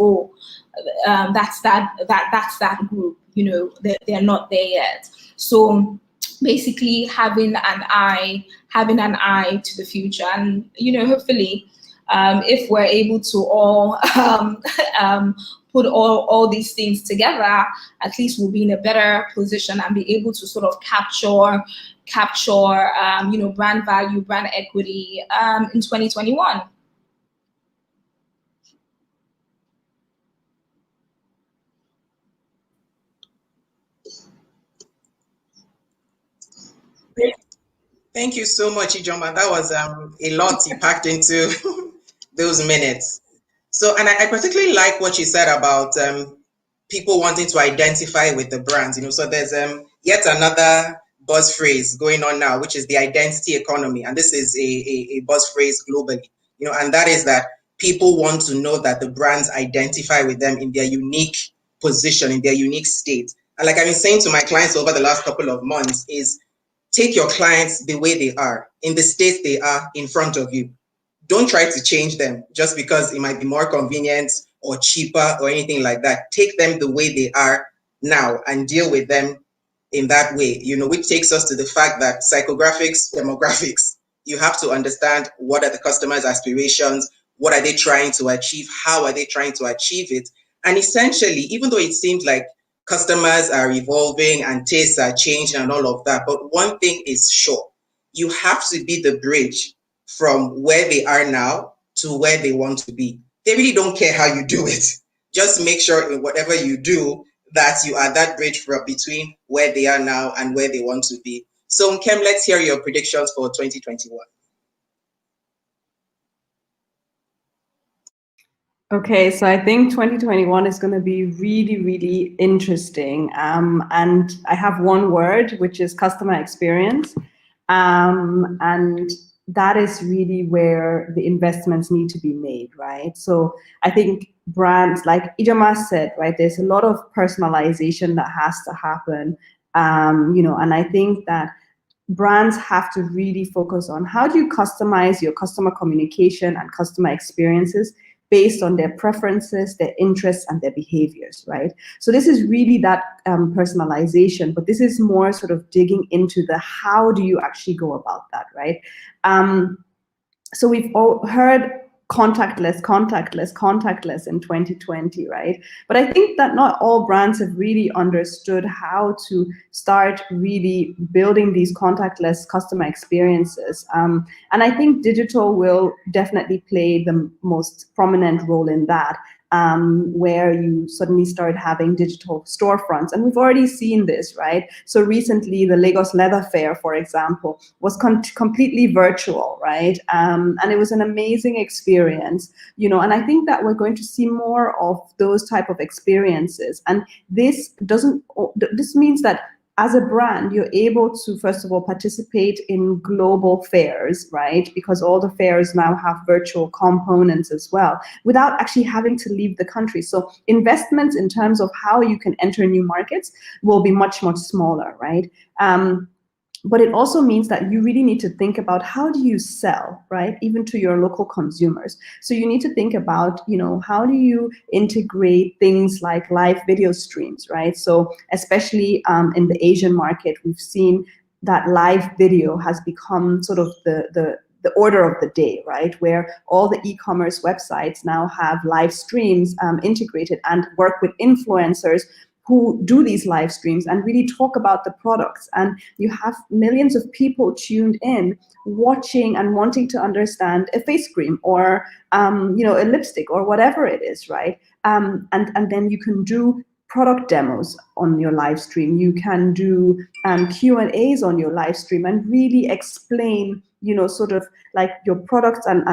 that's that group. They're not there yet. So basically, having an eye to the future, and hopefully, if we're able to all put all these things together, at least we'll be in a better position and be able to sort of capture brand value, brand equity in 2021. Thank you so much, Ijeoma. That was a lot you packed into those minutes. So, and I particularly like what you said about people wanting to identify with the brands, so there's yet another buzz phrase going on now, which is the identity economy. And this is a buzz phrase globally, and that is that people want to know that the brands identify with them in their unique position, in their unique state. And like I've been saying to my clients over the last couple of months is take your clients the way they are, in the state they are in front of you. Don't try to change them just because it might be more convenient or cheaper or anything like that. Take them the way they are now and deal with them in that way, which takes us to the fact that psychographics, demographics, you have to understand what are the customers' aspirations, what are they trying to achieve, how are they trying to achieve it. And essentially, even though it seems like customers are evolving and tastes are changing and all of that, but one thing is sure, you have to be the bridge from where they are now to where they want to be. They really don't care how you do it. Just make sure in whatever you do that you are that bridge from between where they are now and where they want to be. So Nkem, let's hear your predictions for 2021. Okay, so I think 2021 is going to be really, really interesting. And I have one word, which is customer experience. And that is really where the investments need to be made, right? So I think brands, like Ijeoma said, right, there's a lot of personalization that has to happen, and I think that brands have to really focus on how do you customize your customer communication and customer experiences based on their preferences, their interests, and their behaviors, right? So this is really that personalization, but this is more sort of digging into the how do you actually go about that, right? So we've all heard contactless in 2020, right? But I think that not all brands have really understood how to start really building these contactless customer experiences. And I think digital will definitely play the most prominent role in that. Where you suddenly start having digital storefronts. And we've already seen this, right? So recently, the Lagos Leather Fair, for example, was completely virtual, right? And it was an amazing experience, and I think that we're going to see more of those type of experiences. And this means that as a brand, you're able to, first of all, participate in global fairs, right? Because all the fairs now have virtual components as well, without actually having to leave the country. So investments in terms of how you can enter new markets will be much, much smaller, right? But it also means that you really need to think about how do you sell, right? Even to your local consumers. So you need to think about, how do you integrate things like live video streams, right? So especially in the Asian market, we've seen that live video has become sort of the order of the day, right? Where all the e-commerce websites now have live streams integrated and work with influencers who do these live streams and really talk about the products. And you have millions of people tuned in, watching and wanting to understand a face cream or, a lipstick or whatever it is, right? And then you can do product demos on your live stream. You can do Q&As on your live stream and really explain, sort of like your products and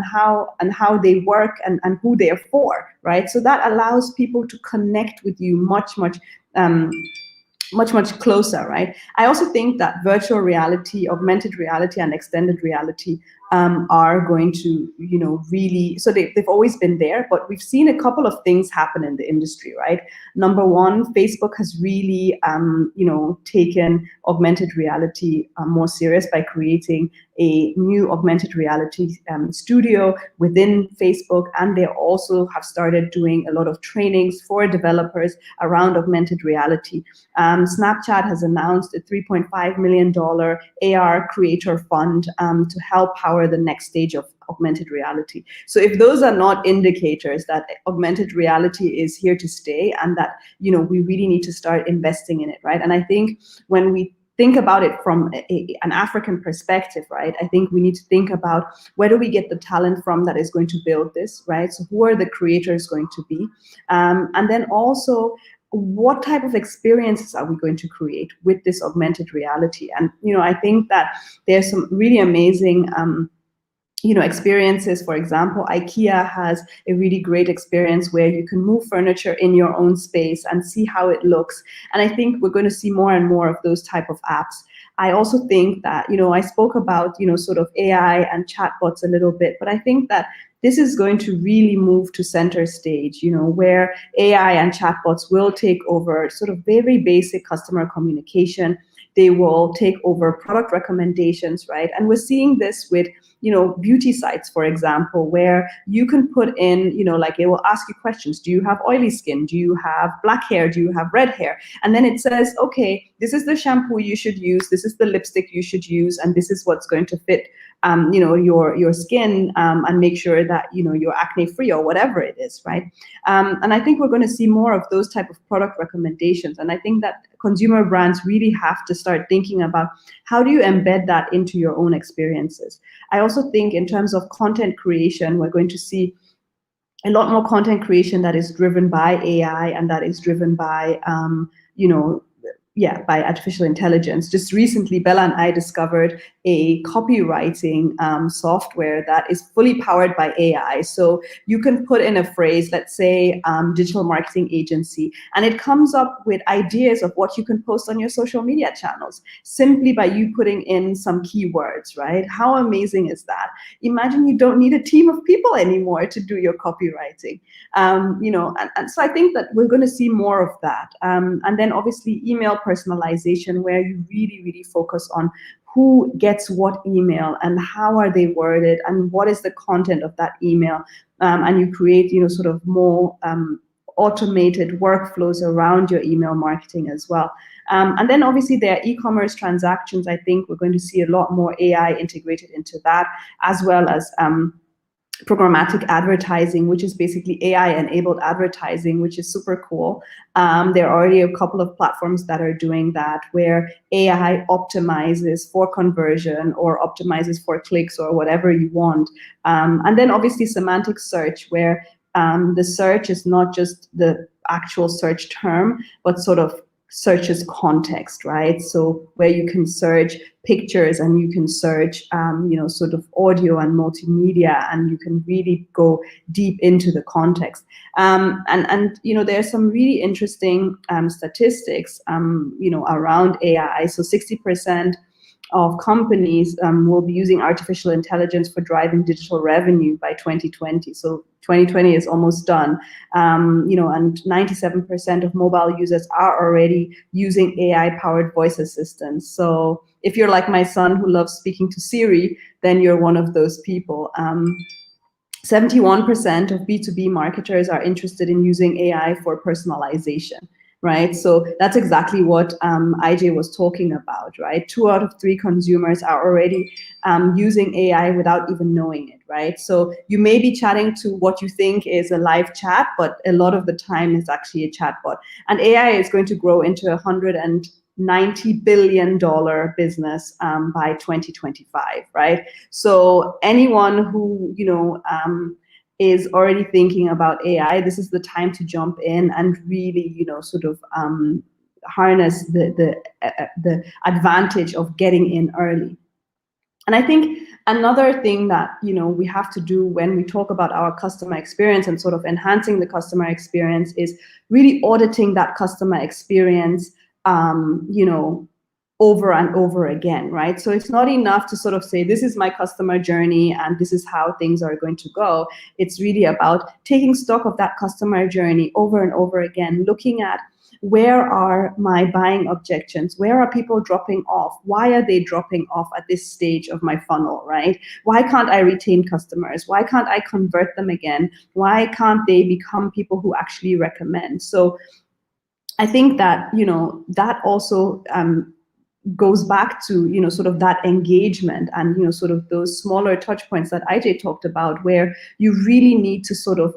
how they work and who they're for, right? So that allows people to connect with you much closer, right? I also think that virtual reality, augmented reality, and extended reality are going to, really, so they've always been there, but we've seen a couple of things happen in the industry, right? Number one, Facebook has really, taken augmented reality more serious by creating a new augmented reality studio within Facebook, and they also have started doing a lot of trainings for developers around augmented reality. Snapchat has announced a $3.5 million AR creator fund to help power the next stage of augmented reality. So if those are not indicators that augmented reality is here to stay and that, we really need to start investing in it, right? And I think when we think about it from an African perspective, right? I think we need to think about where do we get the talent from that is going to build this, right? So who are the creators going to be? And then also, what type of experiences are we going to create with this augmented reality? And, I think that there's some really amazing experiences. For example, IKEA has a really great experience where you can move furniture in your own space and see how it looks. And I think we're going to see more and more of those type of apps. I also think that, I spoke about, sort of AI and chatbots a little bit, but I think that this is going to really move to center stage, where AI and chatbots will take over sort of very basic customer communication. They will take over product recommendations, right? And we're seeing this with, beauty sites, for example, where you can put in, like it will ask you questions. Do you have oily skin? Do you have black hair? Do you have red hair? And then it says, okay, this is the shampoo you should use. This is the lipstick you should use. And this is what's going to fit, your skin, and make sure that, you're acne free or whatever it is, right? And I think we're going to see more of those type of product recommendations. And I think that consumer brands really have to start thinking about how do you embed that into your own experiences. I also think in terms of content creation, we're going to see a lot more content creation that is driven by AI and that is driven by, by artificial intelligence. Just recently, Bella and I discovered a copywriting software that is fully powered by AI. So you can put in a phrase, let's say digital marketing agency, and it comes up with ideas of what you can post on your social media channels simply by you putting in some keywords, right? How amazing is that? Imagine you don't need a team of people anymore to do your copywriting. And so I think that we're going to see more of that. And then obviously email personalization, where you really, really focus on who gets what email and how are they worded and what is the content of that email. And you create, sort of more automated workflows around your email marketing as well. And then obviously there are e-commerce transactions. I think we're going to see a lot more AI integrated into that, as well as programmatic advertising, which is basically AI-enabled advertising, which is super cool. There are already a couple of platforms that are doing that, where AI optimizes for conversion or optimizes for clicks or whatever you want. And then obviously semantic search, where the search is not just the actual search term, but sort of searches context, right? So where you can search pictures and you can search, sort of audio and multimedia, and you can really go deep into the context. And there's some really interesting statistics, around AI. So 60% of companies will be using artificial intelligence for driving digital revenue by 2020. So 2020 is almost done, and 97% of mobile users are already using AI-powered voice assistants. So if you're like my son who loves speaking to Siri, then you're one of those people. 71% of B2B marketers are interested in using AI for personalization. Right, so that's exactly what IJ was talking about, right? 2 out of 3 consumers are already using AI without even knowing it, right? So you may be chatting to what you think is a live chat, but a lot of the time it's actually a chatbot. And AI is going to grow into $190 billion business by 2025, right? So anyone who, is already thinking about AI, this is the time to jump in and really, sort of harness the advantage of getting in early. And I think another thing that, we have to do when we talk about our customer experience and sort of enhancing the customer experience is really auditing that customer experience, over and over again, right? So it's not enough to sort of say, this is my customer journey and this is how things are going to go. It's really about taking stock of that customer journey over and over again, looking at where are my buying objections? Where are people dropping off? Why are they dropping off at this stage of my funnel, right? Why can't I retain customers? Why can't I convert them again? Why can't they become people who actually recommend? So I think that, that also goes back to, sort of that engagement and, sort of those smaller touch points that IJ talked about, where you really need to sort of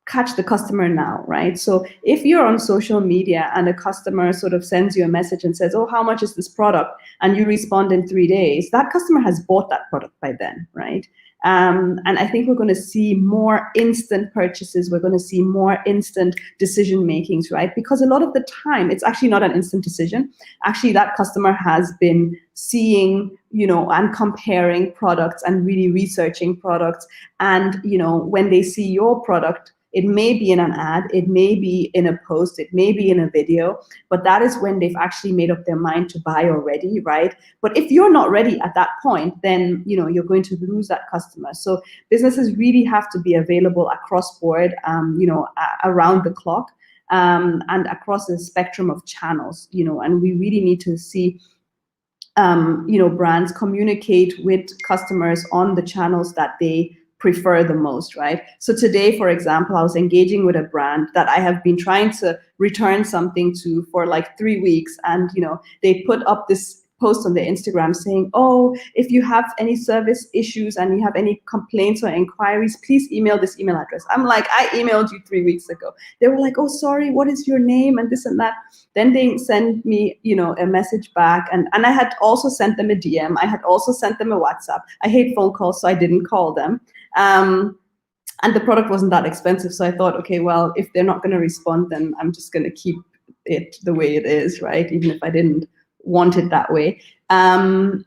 catch the customer now, right? So if you're on social media and a customer sort of sends you a message and says, oh, how much is this product? And you respond in 3 days, that customer has bought that product by then, right? And I think we're going to see more instant purchases. We're going to see more instant decision makings, right? Because a lot of the time, it's actually not an instant decision. Actually, that customer has been seeing, and comparing products and really researching products. And, when they see your product, it may be in an ad, it may be in a post, it may be in a video, but that is when they've actually made up their mind to buy already, right? But if you're not ready at that point, then you're going to lose that customer. So businesses really have to be available across board, around the clock, and across the spectrum of channels, and we really need to see brands communicate with customers on the channels that they prefer the most, right? So today, for example, I was engaging with a brand that I have been trying to return something to for like 3 weeks. And, they put up this post on their Instagram saying, oh, if you have any service issues and you have any complaints or inquiries, please email this email address. I'm like, I emailed you 3 weeks ago. They were like, oh, sorry, what is your name? And this and that. Then they send me, a message back. And I had also sent them a DM. I had also sent them a WhatsApp. I hate phone calls, so I didn't call them. And the product wasn't that expensive. So I thought, okay, well, if they're not going to respond, then I'm just going to keep it the way it is, right? Even if I didn't want it that way. And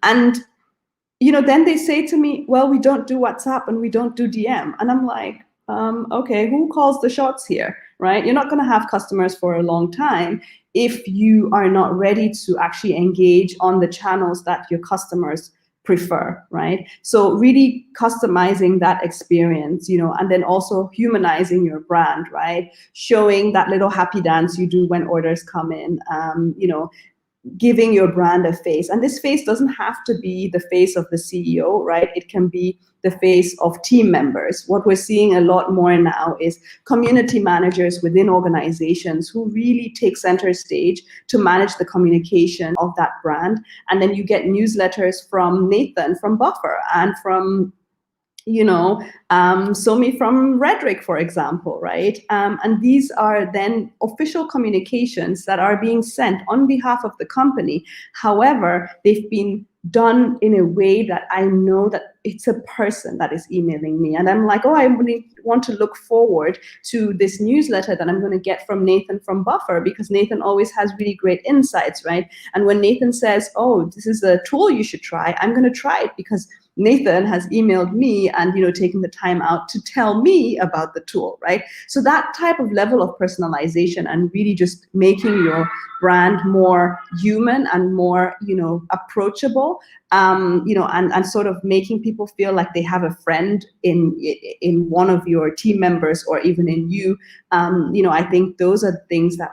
then they say to me, well, we don't do WhatsApp and we don't do DM. And I'm like, okay, who calls the shots here, right? You're not going to have customers for a long time if you are not ready to actually engage on the channels that your customers prefer, right? So really customizing that experience, and then also humanizing your brand, right? Showing that little happy dance you do when orders come in, giving your brand a face. And this face doesn't have to be the face of the CEO, right? It can be the face of team members. What we're seeing a lot more now is community managers within organizations who really take center stage to manage the communication of that brand. And then you get newsletters from Nathan from Buffer and from Somi from Rhetoric, for example, right? And these are then official communications that are being sent on behalf of the company. However, they've been done in a way that I know that it's a person that is emailing me. And I'm like, oh, I really want to look forward to this newsletter that I'm going to get from Nathan from Buffer, because Nathan always has really great insights, right? And when Nathan says, oh, this is a tool you should try, I'm going to try it because Nathan has emailed me and taken the time out to tell me about the tool, right? So that type of level of personalization and really just making your brand more human and more approachable, and sort of making people feel like they have a friend in one of your team members or even in you. I think those are things that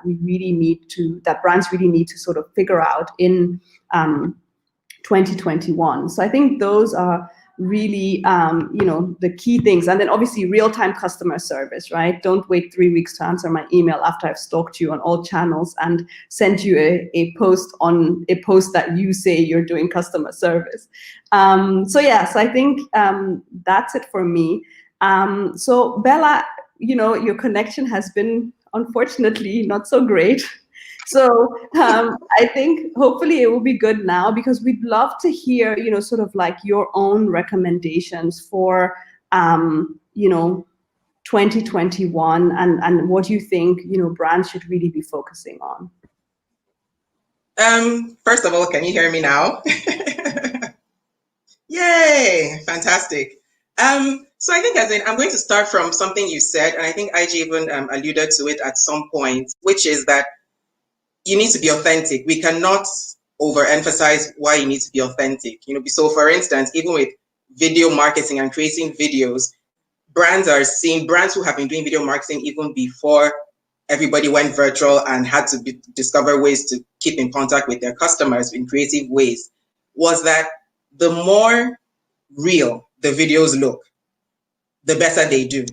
that brands really need to sort of figure out in 2021. So I think those are really, the key things. And then obviously real-time customer service, right? Don't wait 3 weeks to answer my email after I've stalked you on all channels and sent you a post that you say you're doing customer service. So I think that's it for me. So Bella, your connection has been unfortunately not so great. So I think hopefully it will be good now, because we'd love to hear, sort of like your own recommendations for, 2021 and what you think, brands should really be focusing on. First of all, can you hear me now? Yay, fantastic. So I think I'm going to start from something you said, and I think Ije even alluded to it at some point, which is that you need to be authentic. We cannot overemphasize why you need to be authentic. So for instance, even with video marketing and creating videos, brands who have been doing video marketing even before everybody went virtual and had to discover ways to keep in contact with their customers in creative ways, was that the more real the videos look, the better they do.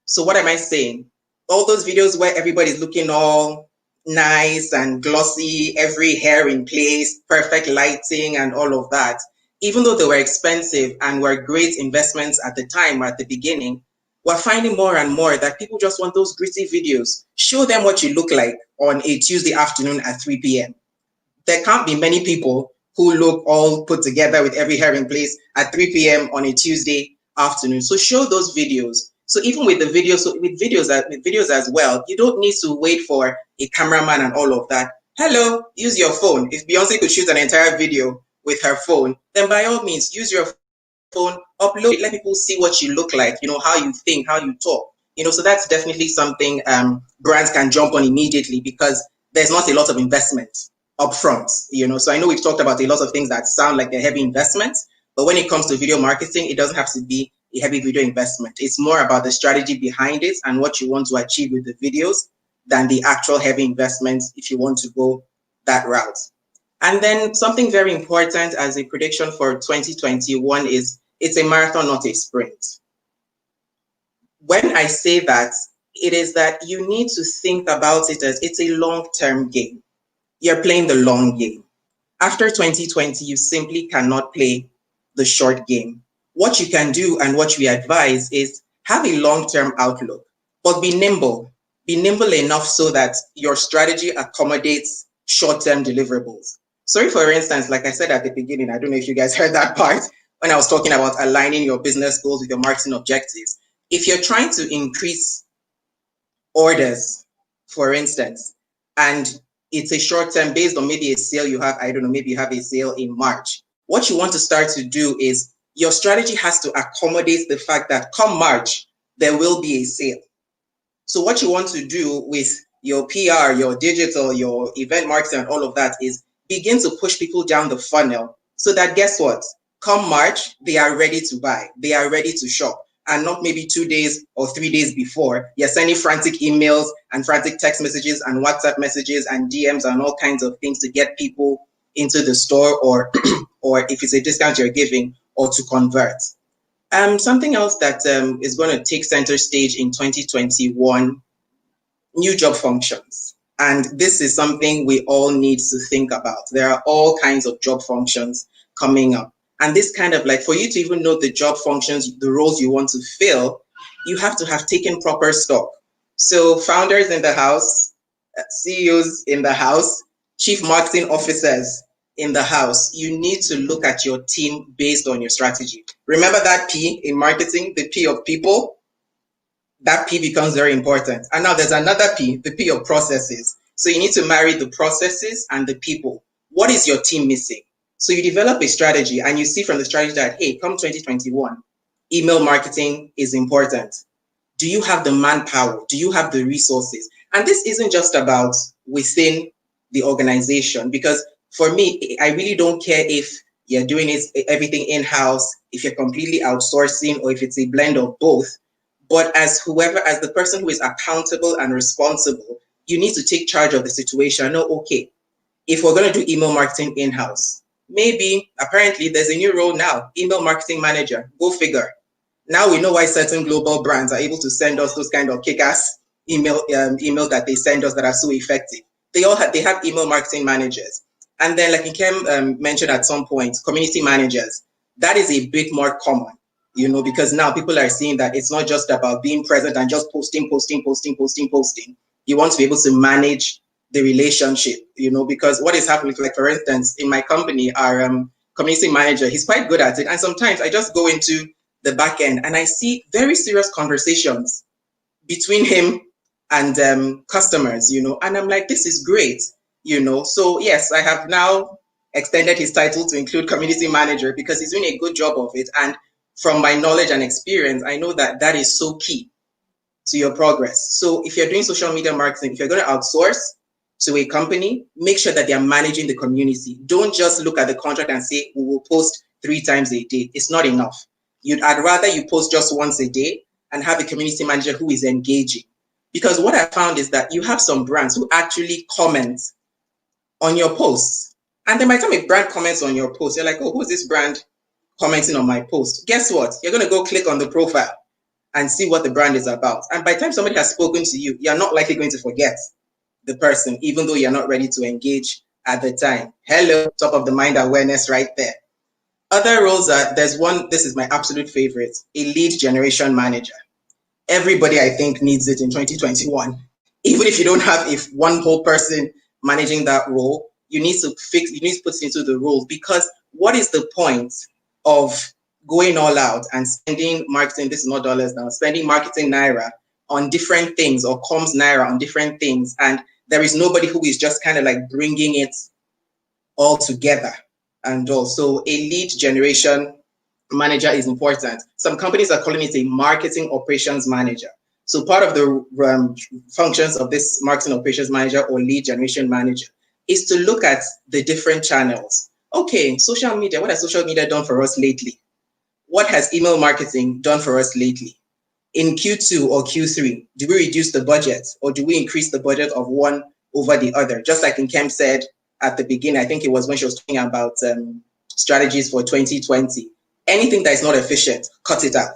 So what am I saying? All those videos where everybody's looking all nice and glossy, every hair in place, perfect lighting and all of that, even though they were expensive and were great investments at the time or at the beginning, we're finding more and more that people just want those gritty videos. Show them what you look like on a Tuesday afternoon at 3 p.m. There can't be many people who look all put together with every hair in place at 3 p.m. on a Tuesday afternoon. So show those videos. So even with the videos, so with videos as well, you don't need to wait for a cameraman and all of that. Hello, use your phone. If Beyonce could shoot an entire video with her phone, then by all means use your phone, upload it, let people see what you look like, how you think, how you talk. So that's definitely something brands can jump on immediately, because there's not a lot of investment upfront. So I know we've talked about a lot of things that sound like they're heavy investments, but when it comes to video marketing, it doesn't have to be a heavy video investment. It's more about the strategy behind it and what you want to achieve with the videos than the actual heavy investments if you want to go that route. And then something very important as a prediction for 2021 is it's a marathon, not a sprint. When I say that, it is that you need to think about it as it's a long-term game. You're playing the long game. After 2020, you simply cannot play the short game. What you can do and what we advise is have a long-term outlook, but be nimble. Be nimble enough so that your strategy accommodates short-term deliverables. So for instance, like I said at the beginning, I don't know if you guys heard that part when I was talking about aligning your business goals with your marketing objectives. If you're trying to increase orders, for instance, and it's a short term based on maybe a sale you have, I don't know, maybe you have a sale in March. What you want to start to do is your strategy has to accommodate the fact that come March, there will be a sale. So what you want to do with your PR, your digital, your event marketing and all of that is begin to push people down the funnel so that guess what? Come March, they are ready to buy. They are ready to shop. And not maybe 2 days or 3 days before, you're sending frantic emails and frantic text messages and WhatsApp messages and DMs and all kinds of things to get people into the store, or or if it's a discount you're giving, or to convert. Something else that is going to take center stage in 2021, new job functions. And this is something we all need to think about. There are all kinds of job functions coming up. And this kind of like, for you to even know the job functions, the roles you want to fill, you have to have taken proper stock. So founders in the house, CEOs in the house, chief marketing officers in the house, you need to look at your team based on your strategy. Remember that P in marketing, the P of people? That P becomes very important. And now there's another P, the P of processes. So you need to marry the processes and the people. What is your team missing? So you develop a strategy and you see from the strategy that, hey, come 2021, email marketing is important. Do you have the manpower? Do you have the resources? And this isn't just about within the organization, because for me, I really don't care if you're doing everything in-house, if you're completely outsourcing, or if it's a blend of both. But as the person who is accountable and responsible, you need to take charge of the situation. No, okay, if we're going to do email marketing in-house, maybe apparently there's a new role now, email marketing manager. Go figure. Now we know why certain global brands are able to send us those kind of kick-ass emails that they send us that are so effective. They have email marketing managers. And then, like Ikeme mentioned at some point, community managers. That is a bit more common, because now people are seeing that it's not just about being present and just posting. You want to be able to manage the relationship, because what is happening, like for instance, in my company, our community manager, he's quite good at it. And sometimes I just go into the back end and I see very serious conversations between him and customers, and I'm like, this is great, So yes, I have now extended his title to include community manager because he's doing a good job of it. And from my knowledge and experience, I know that that is so key to your progress. So if you're doing social media marketing, if you're going to outsource to a company, make sure that they're managing the community. Don't just look at the contract and say, we will post 3 times a day. It's not enough. I'd rather you post just once a day and have a community manager who is engaging. Because what I found is that you have some brands who actually comment on your posts. And then by the time a brand comments on your post, you're like, oh, who's this brand commenting on my post? Guess what? You're going to go click on the profile and see what the brand is about. And by the time somebody has spoken to you, you're not likely going to forget the person, even though you're not ready to engage at the time. Hello, top of the mind awareness right there. Other roles there's one, this is my absolute favorite, a lead generation manager. Everybody, I think, needs it in 2021. Even if you don't have one whole person managing that role, you need to put it into the role, because what is the point of going all out and spending marketing, this is not dollars now, spending marketing naira on different things or comms naira on different things. And there is nobody who is just kind of like bringing it all together. And also a lead generation manager is important. Some companies are calling it a marketing operations manager. So part of the functions of this marketing operations manager or lead generation manager is to look at the different channels. Okay, social media, what has social media done for us lately? What has email marketing done for us lately? In Q2 or Q3, do we reduce the budget or do we increase the budget of one over the other? Just like Nkem said at the beginning, I think it was when she was talking about strategies for 2020. Anything that is not efficient, cut it out.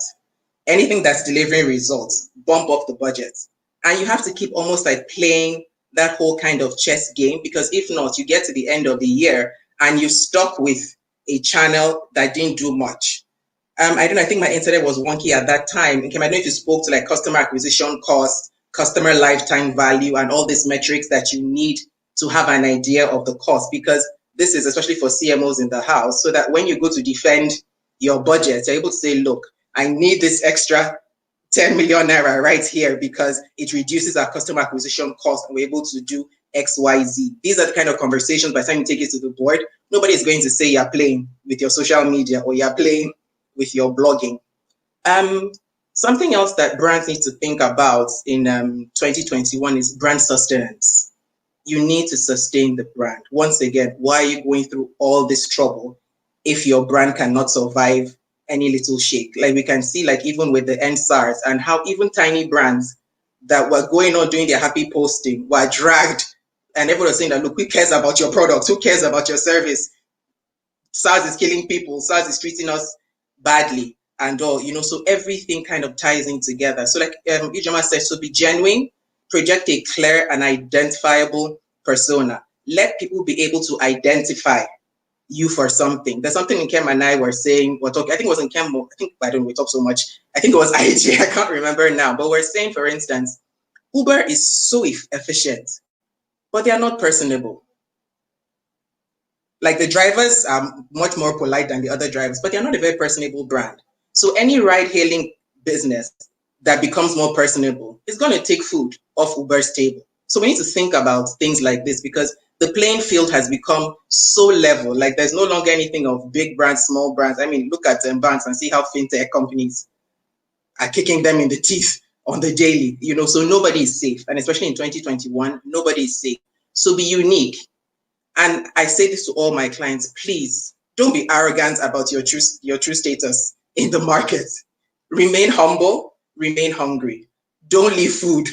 Anything that's delivering results, bump up the budget. And you have to keep almost like playing that whole kind of chess game, because if not, you get to the end of the year and you're stuck with a channel that didn't do much. I don't know, I think my internet was wonky at that time. Nkemdilim, I don't know if you spoke to like customer acquisition cost, customer lifetime value, and all these metrics that you need to have an idea of the cost, because this is especially for CMOs in the house, so that when you go to defend your budget, you're able to say, look, I need this extra 10 million naira right here because it reduces our customer acquisition cost and we're able to do X, Y, Z. These are the kind of conversations by the time you take it to the board, nobody is going to say you're playing with your social media or you're playing with your blogging. Something else that brands need to think about in 2021 is brand sustenance. You need to sustain the brand. Once again, why are you going through all this trouble if your brand cannot survive any little shake? Like we can see, like even with the NSARS and how even tiny brands that were going on doing their happy posting were dragged, and everyone was saying that, look, who cares about your product? Who cares about your service? SARS is killing people. SARS is treating us badly and all, so everything kind of ties in together. So like Ijeoma says, so be genuine, project a clear and identifiable persona. Let people be able to identify you for something. There's something Nkemdilim and I were saying, we're talking, I think it was Nkemdilim, I don't know, we talk so much. I think it was Ij, I can't remember now, but we're saying, for instance, Uber is so efficient, but they are not personable. Like the drivers are much more polite than the other drivers, but they're not a very personable brand. So any ride-hailing business that becomes more personable is going to take food off Uber's table. So we need to think about things like this because the playing field has become so level. Like there's no longer anything of big brands, small brands. I mean, look at banks and see how fintech companies are kicking them in the teeth on the daily, so nobody is safe. And especially in 2021, nobody is safe. So be unique. And I say this to all my clients, please don't be arrogant about your true status in the market. Remain humble, remain hungry. Don't leave food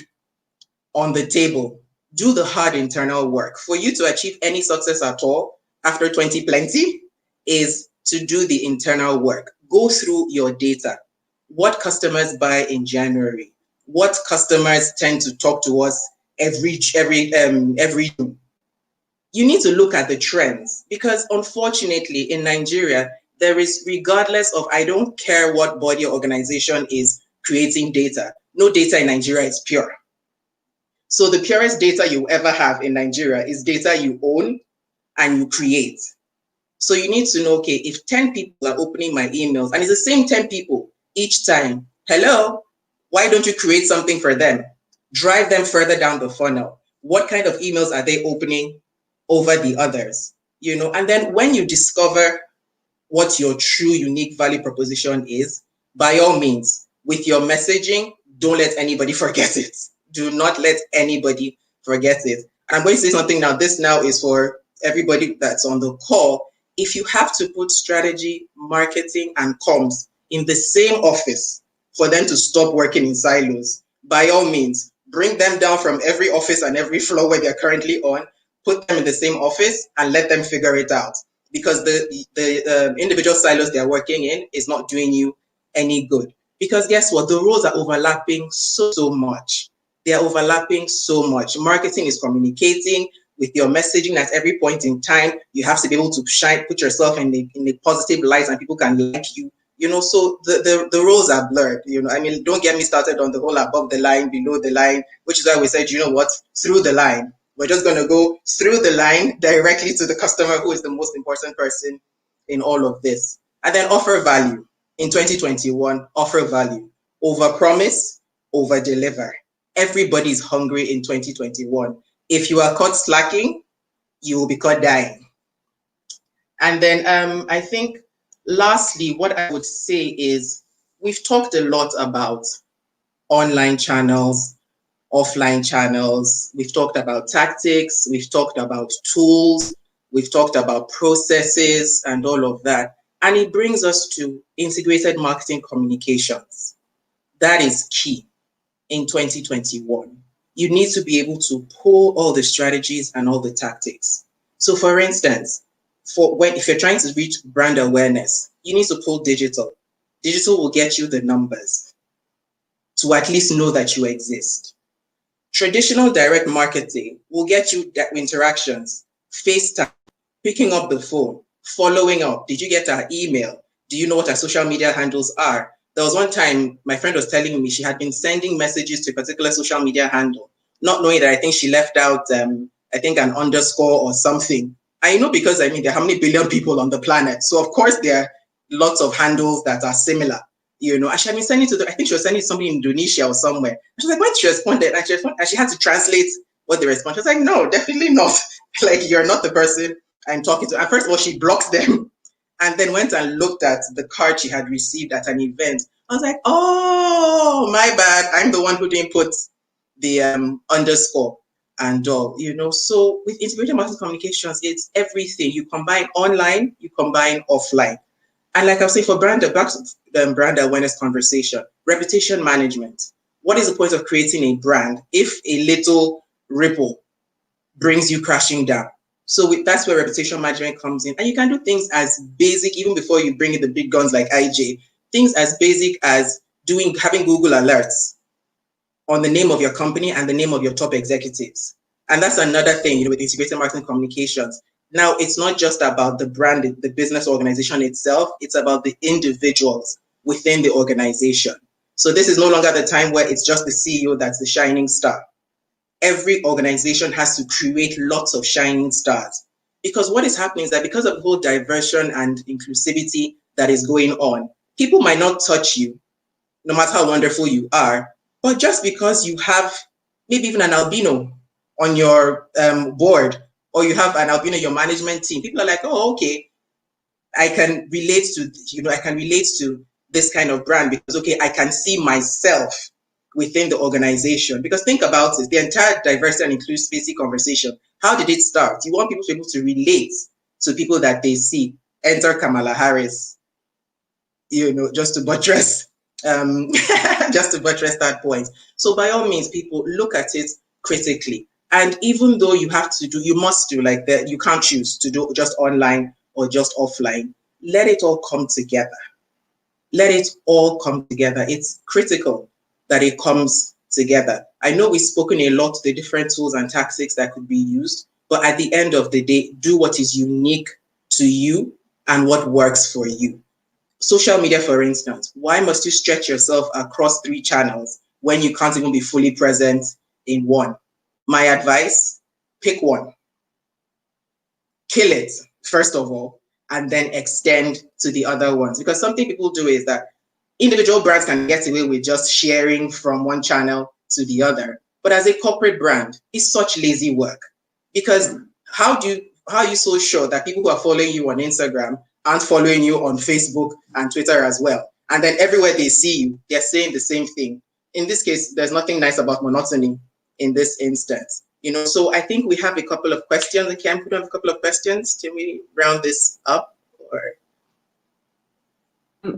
on the table. Do the hard internal work. For you to achieve any success at all after 2020 is to do the internal work. Go through your data. What customers buy in January? What customers tend to talk to us every June? You need to look at the trends because unfortunately in Nigeria, there is, regardless of, I don't care what body or organization is creating data, no data in Nigeria is pure. So the purest data you ever have in Nigeria is data you own and you create. So you need to know, okay, if 10 people are opening my emails and it's the same 10 people each time, hello, why don't you create something for them? Drive them further down the funnel. What kind of emails are they opening over the others? And then when you discover what your true unique value proposition is, by all means, with your messaging, don't let anybody forget it. Do not let anybody forget it. And I'm going to say something now. This now is for everybody that's on the call. If you have to put strategy, marketing, and comms in the same office for them to stop working in silos, by all means, bring them down from every office and every floor where they're currently on, put them in the same office and let them figure it out. Because the individual silos they're working in is not doing you any good. Because guess what? The roles are overlapping so much. They are overlapping so much. Marketing is communicating with your messaging at every point in time. You have to be able to shine, put yourself in a positive light and people can like you. So the roles are blurred. I mean, don't get me started on the whole above the line, below the line, which is why we said, through the line. We're just going to go through the line directly to the customer, who is the most important person in all of this. And then offer value. in 2021, offer value, over promise, over deliver. Everybody's hungry in 2021. If you are caught slacking, you will be caught dying. And then I think lastly, what I would say is we've talked a lot about online channels, offline channels. We've talked about tactics. We've talked about tools. We've talked about processes and all of that. And it brings us to integrated marketing communications. That is key in 2021. You need to be able to pull all the strategies and all the tactics. So for instance, if you're trying to reach brand awareness, you need to pull digital. Digital will get you the numbers to at least know that you exist. Traditional direct marketing will get you interactions, FaceTime, picking up the phone, following up. Did you get our email? Do you know what our social media handles are? There was one time my friend was telling me she had been sending messages to a particular social media handle, not knowing that I think she left out, I think, an underscore or something. I know because, I mean, there are how many billion people on the planet. So, of course, there are lots of handles that are similar. You know, and she had been sending I think she was sending something in Indonesia or somewhere. And she was like, when she responded, and she had to translate what they responded. She was like, no, definitely not. Like, you're not the person I'm talking to. And first of all, she blocked them and then went and looked at the card she had received at an event. I was like, oh, my bad. I'm the one who didn't put the underscore and all, you know. So with integrated marketing communications, it's everything. You combine online, you combine offline. And like I was saying, for back to the brand awareness conversation, reputation management. What is the point of creating a brand if a little ripple brings you crashing down? So that's where reputation management comes in. And you can do things as basic, even before you bring in the big guns like IJ, things as basic as having Google alerts on the name of your company and the name of your top executives. And that's another thing, you know, with integrated marketing communications. Now, it's not just about the brand, the business organization itself, it's about the individuals within the organization. So this is no longer the time where it's just the CEO that's the shining star. Every organization has to create lots of shining stars. Because what is happening is that because of the whole diversion and inclusivity that is going on, people might not touch you, no matter how wonderful you are, but just because you have maybe even an albino on your board, or you have an albino in your management team, people are like, oh, okay, I can relate to this kind of brand because, okay, I can see myself within the organization. Because think about it, the entire diversity and inclusivity conversation, how did it start? You want people to be able to relate to people that they see. Enter Kamala Harris, you know, just to buttress that point. So by all means, people look at it critically. And even though you must do like that, you can't choose to do just online or just offline. Let it all come together. Let it all come together. It's critical that it comes together. I know we've spoken a lot, the different tools and tactics that could be used, but at the end of the day, do what is unique to you and what works for you. Social media, for instance, why must you stretch yourself across 3 channels when you can't even be fully present in one? My advice, pick one. Kill it, first of all, and then extend to the other ones. Because something people do is that individual brands can get away with just sharing from one channel to the other. But as a corporate brand, it's such lazy work. Because how are you so sure that people who are following you on Instagram aren't following you on Facebook and Twitter as well? And then everywhere they see you, they're saying the same thing. In this case, there's nothing nice about monotony in this instance. You know, so I think we have a couple of questions. Can we have a couple of questions? Can we round this up?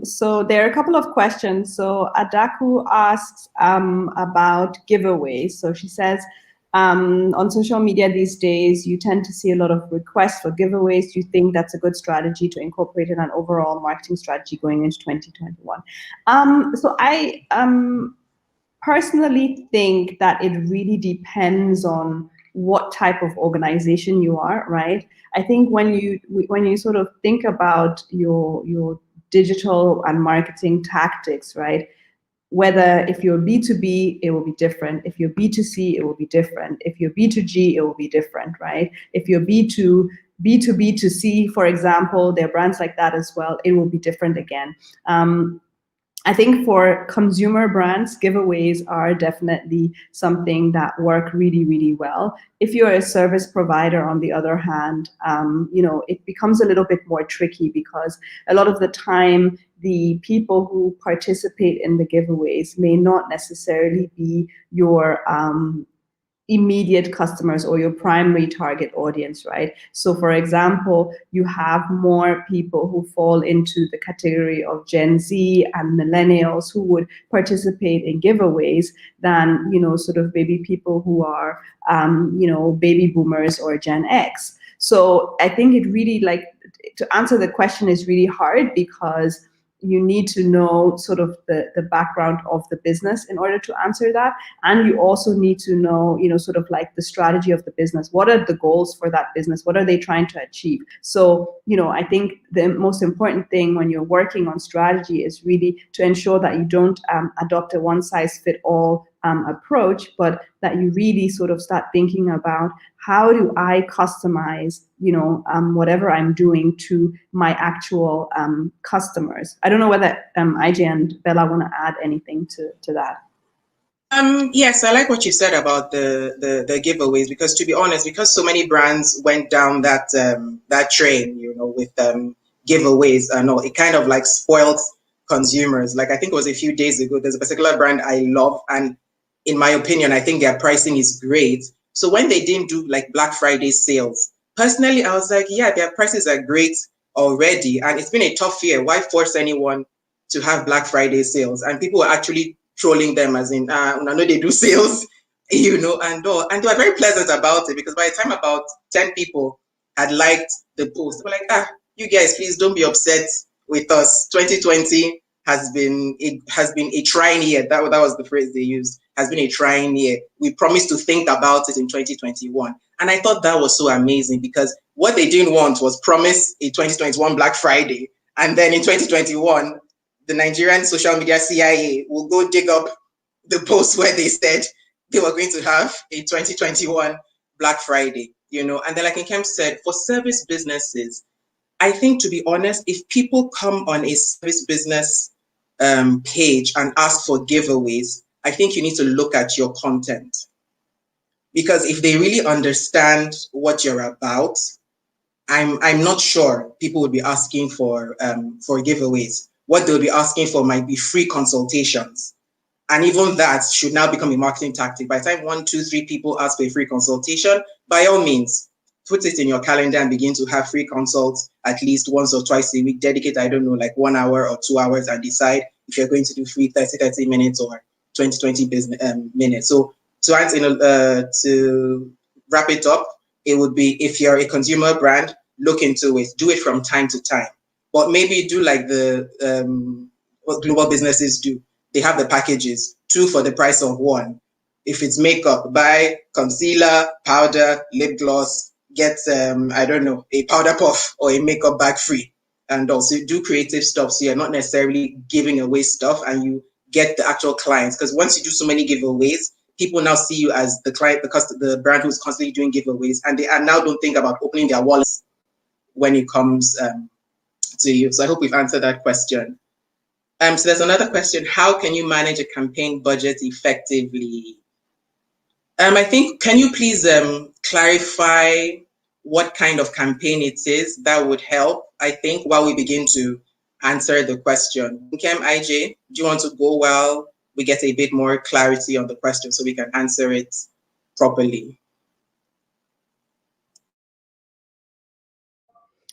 So there are a couple of questions. So Adaku asks about giveaways. So she says, on social media these days, you tend to see a lot of requests for giveaways. Do you think that's a good strategy to incorporate in an overall marketing strategy going into 2021? So I personally think that it really depends on what type of organization you are, right? I think when you sort of think about your digital and marketing tactics, right? Whether if you're B2B, it will be different. If you're B2C, it will be different. If you're B2G, it will be different, right? If you're B2 B2B to C, for example, there are brands like that as well. It will be different again. I think for consumer brands, giveaways are definitely something that work really, really well. If you're a service provider, on the other hand, it becomes a little bit more tricky, because a lot of the time, the people who participate in the giveaways may not necessarily be your immediate customers or your primary target audience, right? So for example, you have more people who fall into the category of Gen Z and millennials who would participate in giveaways than, sort of maybe people who are, baby boomers or Gen X. So I think it really, to answer the question is really hard, because you need to know sort of the background of the business in order to answer that. And you also need to know, sort of like the strategy of the business. What are the goals for that business? What are they trying to achieve? So, I think the most important thing when you're working on strategy is really to ensure that you don't adopt a one-size-fits-all approach, but that you really sort of start thinking about, how do I customize, whatever I'm doing to my actual customers. I don't know whether Ije and Bella want to add anything to that. Yes, I like what you said about the giveaways, because to be honest, because so many brands went down that train, with giveaways and all, it kind of like spoiled consumers. Like, I think it was a few days ago, there's a particular brand I love, and in my opinion, I think their pricing is great. So when they didn't do like Black Friday sales, personally, I was like, yeah, their prices are great already, and it's been a tough year. Why force anyone to have Black Friday sales? And people were actually trolling them, as in, I know they do sales, and all. And they were very pleasant about it, because by the time about 10 people had liked the post, they were like, you guys, please don't be upset with us. 2020 has been a trying year. That was the phrase they used. Has been a trying year. We promised to think about it in 2021. And I thought that was so amazing, because what they didn't want was promise a 2021 Black Friday, and then in 2021, the Nigerian social media CIA will go dig up the post where they said they were going to have a 2021 Black Friday, And then, like Nkem said, for service businesses, I think, to be honest, if people come on a service business page and ask for giveaways, I think you need to look at your content. Because if they really understand what you're about, I'm not sure people would be asking for giveaways. What they'll be asking for might be free consultations. And even that should now become a marketing tactic. By the time 1, 2, 3 people ask for a free consultation, by all means, put it in your calendar and begin to have free consults at least once or twice a week. Dedicate, I don't know, like 1 hour or 2 hours, and decide if you're going to do free 30 minutes or 20 minutes. So to wrap it up, it would be, if you're a consumer brand, look into it. Do it from time to time. But maybe do like what global businesses do. They have the packages, 2 for the price of 1. If it's makeup, buy concealer, powder, lip gloss, get, I don't know, a powder puff or a makeup bag free. And also do creative stuff, so you're not necessarily giving away stuff, and you get the actual clients. Because once you do so many giveaways, people now see you as the client, because the brand who's constantly doing giveaways, and they now don't think about opening their wallets when it comes to you. So I hope we've answered that question. So there's another question: how can you manage a campaign budget effectively? I think, can you please clarify what kind of campaign it is? That would help, I think, while we begin to answer the question. Nkem, Ije, do you want to go while we get a bit more clarity on the question so we can answer it properly?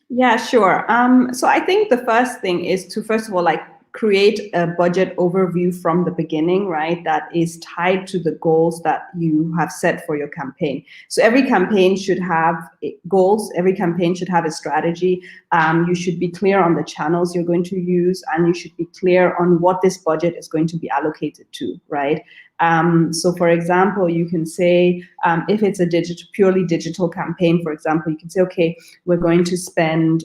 Yeah, sure. So I think the first thing is to, first of all, create a budget overview from the beginning, right? That is tied to the goals that you have set for your campaign. So every campaign should have goals. Every campaign should have a strategy. You should be clear on the channels you're going to use, and you should be clear on what this budget is going to be allocated to, right? So for example, you can say, if it's a purely digital campaign, for example, you can say, okay, we're going to spend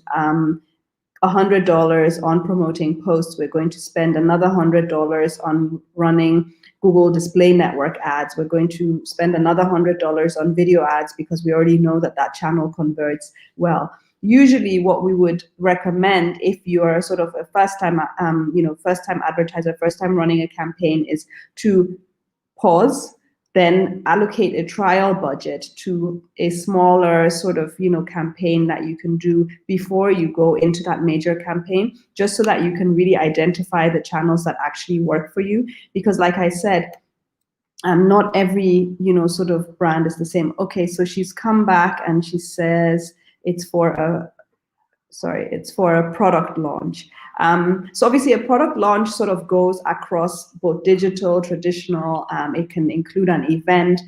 $100 on promoting posts. We're going to spend another $100 on running Google Display Network ads. We're going to spend another $100 on video ads because we already know that that channel converts well. Usually what we would recommend if you're sort of a first-time advertiser, first-time running a campaign, is to pause, then allocate a trial budget to a smaller sort of, campaign that you can do before you go into that major campaign, just so that you can really identify the channels that actually work for you. Because like I said, not every, sort of brand is the same. Okay, so she's come back and she says it's for a product launch. So obviously a product launch sort of goes across both digital, traditional, it can include an event,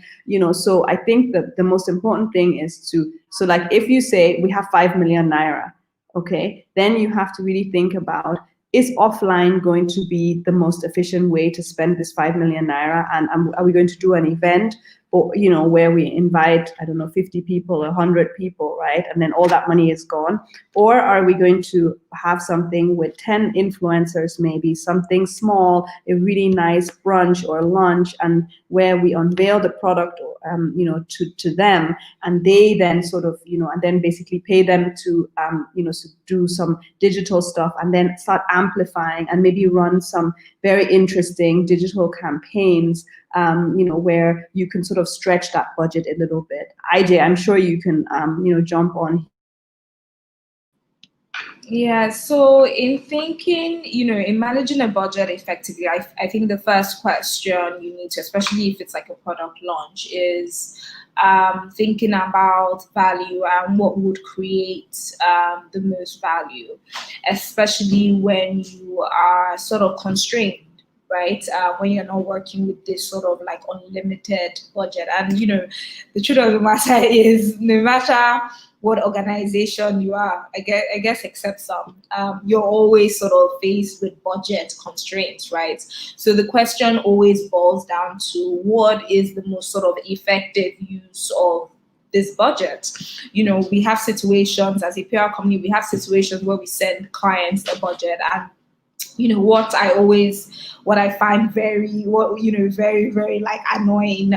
so I think that the most important thing is so like if you say we have 5 million naira, okay, then you have to really think about, is offline going to be the most efficient way to spend this 5 million naira? And are we going to do an event, or where we invite, I don't know, 50 people, 100 people, right? And then all that money is gone. Or are we going to have something with 10 influencers, maybe something small, a really nice brunch or lunch, and where we unveil the product, to them, and they then sort of, and then basically pay them to, to do some digital stuff, and then start amplifying and maybe run some very interesting digital campaigns, where you can sort of stretch that budget a little bit. IJ, I'm sure you can, jump on. Yeah, so in thinking, in managing a budget effectively, I think the first question you need to, especially if it's like a product launch, is thinking about value and what would create the most value, especially when you are sort of constrained, right? When you're not working with this sort of like unlimited budget. And, the truth of the matter is, no matter what organization you are, I guess except some, you're always sort of faced with budget constraints, right? So the question always boils down to what is the most sort of effective use of this budget. We have situations as a PR company, we have situations where we send clients a budget, and what I find very very like annoying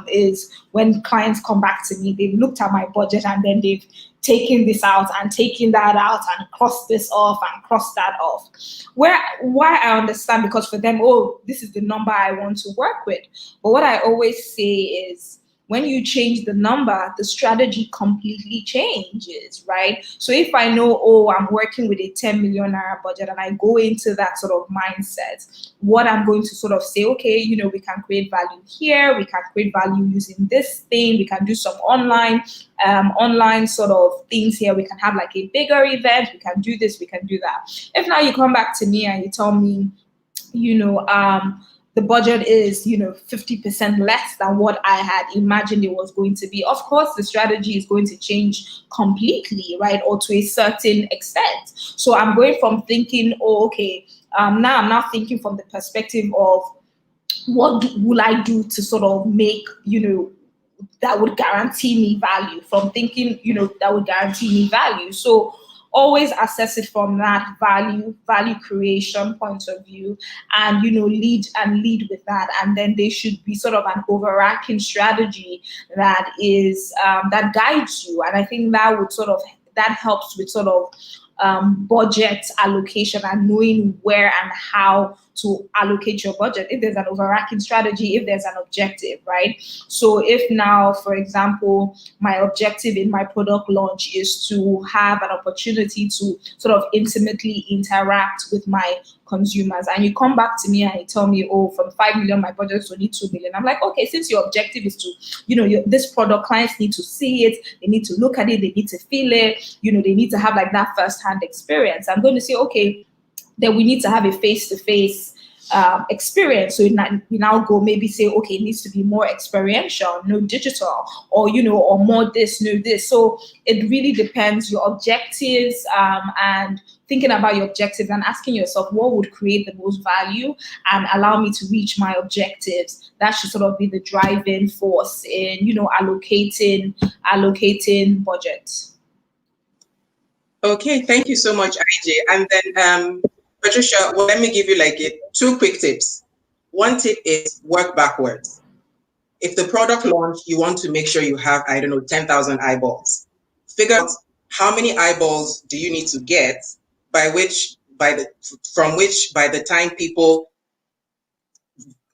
is when clients come back to me, they've looked at my budget and then they've taken this out and taken that out and crossed this off and crossed that off. Why I understand, because for them, this is the number I want to work with. But what I always say is, when you change the number, the strategy completely changes, right? So if I know, I'm working with a 10 million naira budget, and I go into that sort of mindset, what I'm going to sort of say, okay, we can create value here, we can create value using this thing, we can do some online sort of things here, we can have like a bigger event, we can do this, we can do that. If now you come back to me and you tell me, the budget is, 50% less than what I had imagined it was going to be, of course, the strategy is going to change completely, right? Or to a certain extent. So I'm going from thinking, now I'm not thinking from the perspective of what will I do to sort of make, that would guarantee me value, from thinking, that would guarantee me value. So always assess it from that value creation point of view, and lead with that. And then there should be sort of an overarching strategy that is that guides you. And I think that helps with sort of budget allocation and knowing where and how to allocate your budget, if there's an overarching strategy, if there's an objective, right? So if now, for example, my objective in my product launch is to have an opportunity to sort of intimately interact with my consumers, and you come back to me and you tell me, from 5 million, my budget is only 2 million. I'm like, okay, since your objective is to, this product, clients need to see it, they need to look at it, they need to feel it, they need to have like that first-hand experience. I'm going to say, okay, then we need to have a face-to-face experience. So we now go maybe say, okay, it needs to be more experiential, no digital, or or more this, no this. So it really depends your objectives, and thinking about your objectives and asking yourself what would create the most value and allow me to reach my objectives. That should sort of be the driving force in allocating budget. Okay, thank you so much, IJ. And then, Patricia, well, let me give you like two quick tips. One tip is work backwards. If the product launch, you want to make sure you have, I don't know, 10,000 eyeballs. Figure out how many eyeballs do you need to get from which by the time people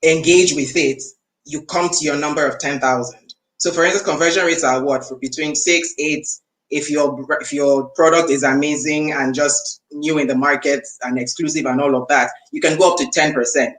engage with it, you come to your number of 10,000. So for instance, conversion rates are what? For between 6, 8. If your product is amazing and just new in the market and exclusive and all of that, you can go up to 10%.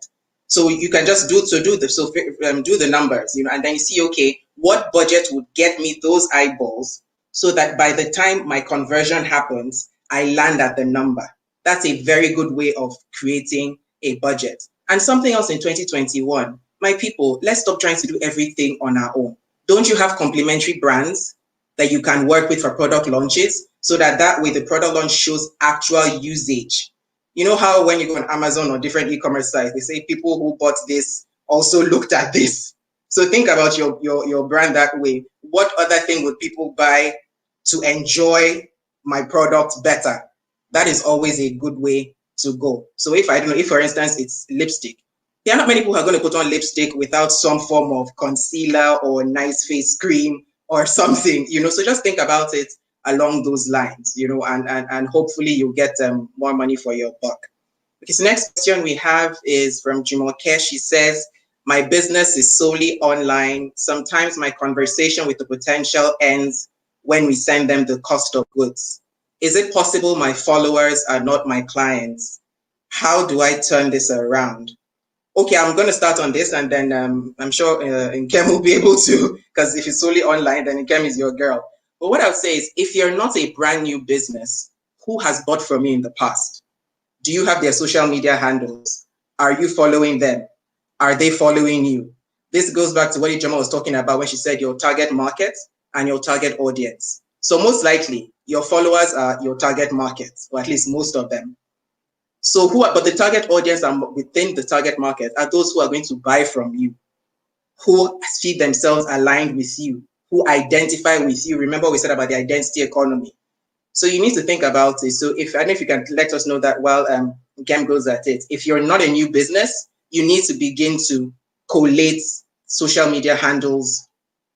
So you can just do the numbers, and then you see, okay, what budget would get me those eyeballs so that by the time my conversion happens, I land at the number. That's a very good way of creating a budget. And something else in 2021, my people, let's stop trying to do everything on our own. Don't you have complementary brands that you can work with for product launches so that way the product launch shows actual usage? You know how when you go on Amazon or different e-commerce sites, they say people who bought this also looked at this. So think about your brand that way. What other thing would people buy to enjoy my product better? That is always a good way to go. So if for instance it's lipstick, there are not many people who are going to put on lipstick without some form of concealer or nice face cream or something, so just think about it along those lines, and hopefully you'll get more money for your buck. Okay, so next question we have is from Jumoke. She says, my business is solely online. Sometimes my conversation with the potential ends when we send them the cost of goods. Is it possible my followers are not my clients? How do I turn this around? Okay, I'm going to start on this, and then I'm sure Nkem will be able to, because if it's solely online, then Nkem is your girl. But what I would say is, if you're not a brand new business, who has bought from you in the past? Do you have their social media handles? Are you following them? Are they following you? This goes back to what Ijeoma was talking about when she said your target market and your target audience. So most likely, your followers are your target market, or at least most of them. So but the target audience and within the target market are those who are going to buy from you, who see themselves aligned with you, who identify with you. Remember we said about the identity economy. So you need to think about it. So I don't know if you can let us know that while Nkem goes at it. If you're not a new business, you need to begin to collate social media handles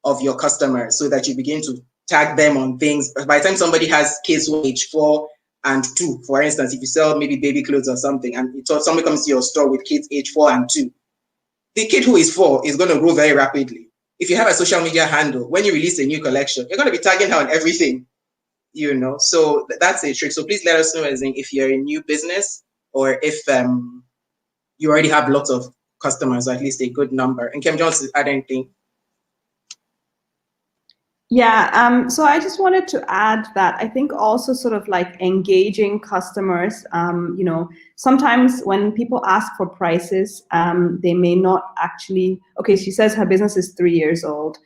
of your customers so that you begin to tag them on things. By the time somebody has kids who are age 4 and 2, for instance, if you sell maybe baby clothes or something, and somebody comes to your store with kids age 4 and 2, the kid who is 4 is going to grow very rapidly. If you have a social media handle, when you release a new collection, you're going to be tagging her on everything, So that's a trick. So please let us know if you're a new business or if you already have lots of customers, or at least a good number. And Kim Jones, add anything? Yeah, so I just wanted to add that I think also sort of like engaging customers, sometimes when people ask for prices, they may not actually, okay, she says her business is 3 years old.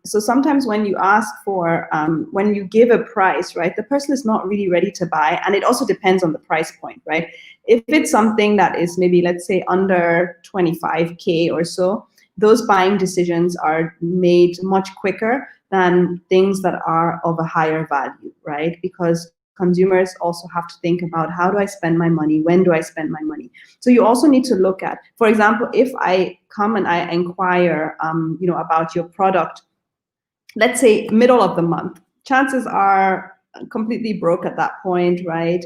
So sometimes when you ask for, when you give a price, right, the person is not really ready to buy, and it also depends on the price point, right? If it's something that is maybe, let's say, under 25K or so, those buying decisions are made much quicker than things that are of a higher value, right? Because consumers also have to think about, how do I spend my money? When do I spend my money? So you also need to look at, for example, if I come and I inquire, about your product, let's say middle of the month, chances are completely broke at that point, right?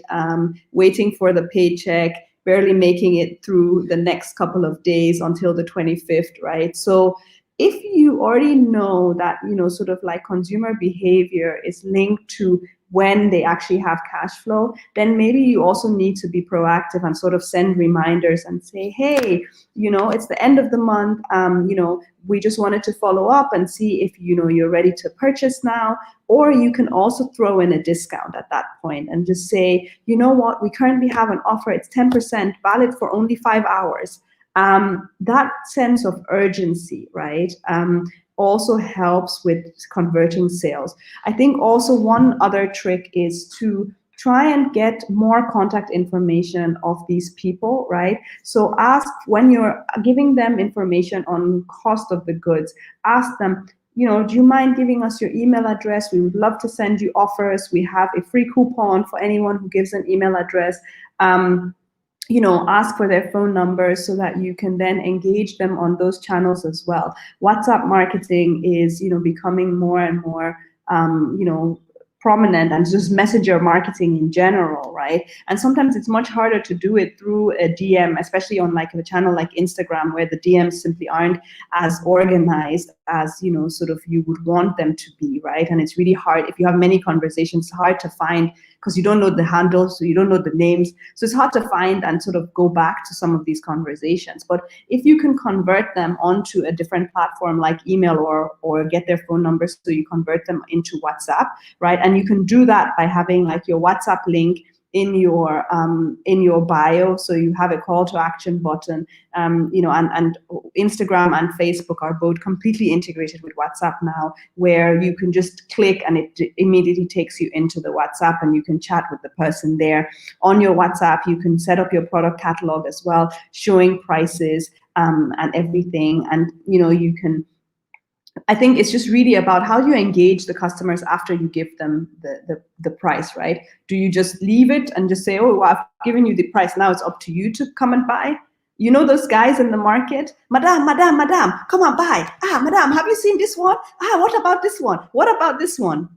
Waiting for the paycheck, barely making it through the next couple of days until the 25th, right? So if you already know that, sort of like consumer behavior is linked to when they actually have cash flow, then maybe you also need to be proactive and sort of send reminders and say, hey, it's the end of the month. We just wanted to follow up and see if, you're ready to purchase now. Or you can also throw in a discount at that point and just say, you know what, we currently have an offer. It's 10% valid for only 5 hours. That sense of urgency, right, also helps with converting sales. I think also one other trick is to try and get more contact information of these people, right? So ask, when you're giving them information on cost of the goods, ask them, do you mind giving us your email address? We would love to send you offers. We have a free coupon for anyone who gives an email address. Ask for their phone numbers so that you can then engage them on those channels as well. WhatsApp marketing is, becoming more and more, prominent, and just messenger marketing in general, right? And sometimes it's much harder to do it through a DM, especially on like a channel like Instagram, where the DMs simply aren't as organized as, sort of you would want them to be, right? And it's really hard if you have many conversations, hard to find, because you don't know the handles, so you don't know the names. So it's hard to find and sort of go back to some of these conversations. But if you can convert them onto a different platform like email or get their phone numbers, so you convert them into WhatsApp, right? And you can do that by having like your WhatsApp link in your bio, so you have a call to action button, and Instagram and Facebook are both completely integrated with WhatsApp now, where you can just click and it immediately takes you into the WhatsApp, and you can chat with the person there. On your WhatsApp, you can set up your product catalog as well, showing prices and everything, and you can. I think it's just really about how do you engage the customers after you give them the price, right? Do you just leave it and just say, oh, well, I've given you the price, now it's up to you to come and buy? Those guys in the market, madam, come and buy. Madam, have you seen this one? What about this one? What about this one?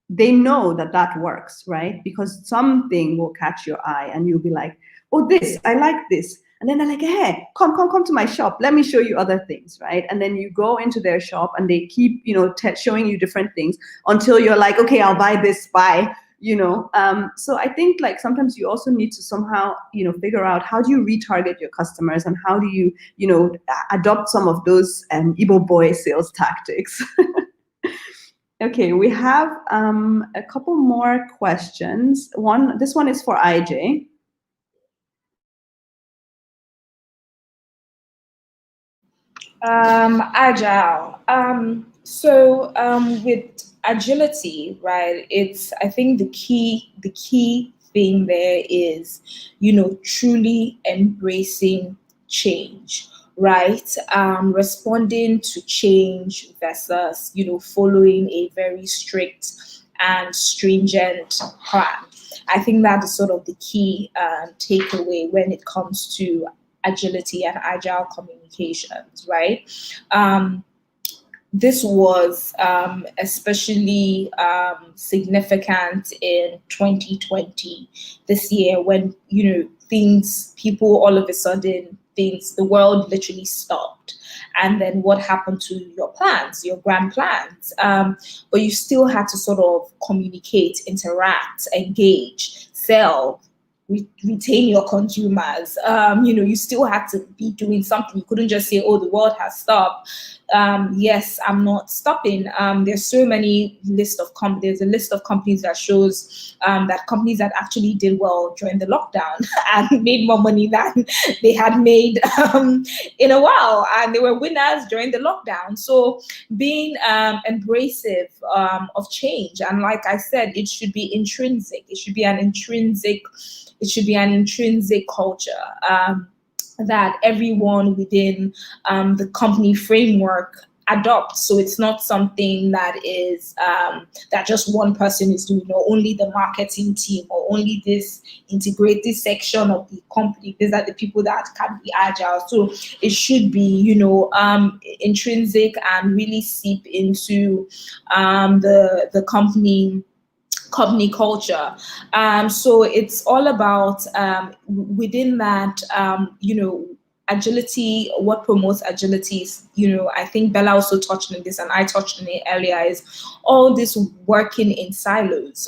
They know that works, right? Because something will catch your eye and you'll be like, oh, I like this. And then they're like, hey, come to my shop. Let me show you other things, right? And then you go into their shop and they keep, showing you different things until you're like, okay, I'll buy this, buy, So I think like sometimes you also need to somehow, figure out how do you retarget your customers and how do you, adopt some of those Igbo boy sales tactics. Okay, we have a couple more questions. This one is for IJ. Agile. With agility, right? I think the key thing there is, truly embracing change, right? Responding to change versus, following a very strict and stringent plan. I think that is sort of the key takeaway when it comes to agility and agile communications, right? This was especially significant in 2020, this year, when, people all of a sudden, the world literally stopped. And then what happened to your plans, your grand plans? But you still had to sort of communicate, interact, engage, sell, retain your consumers. You still had to be doing something. You couldn't just say, oh, the world has stopped. Yes, I'm not stopping. There's so many there's a list of companies that shows that companies that actually did well during the lockdown and made more money than they had made in a while, and they were winners during the lockdown. So being embracive of change, and like I said, it should be intrinsic. It should be an intrinsic culture that everyone within the company framework adopts. So it's not something that is that just one person is doing, or only the marketing team, or only this integrated section of the company. These are the people that can be agile. So it should be, intrinsic and really seep into the company culture. So it's all about within that, agility. What promotes agility is, I think Bella also touched on this and I touched on it earlier, is all this working in silos.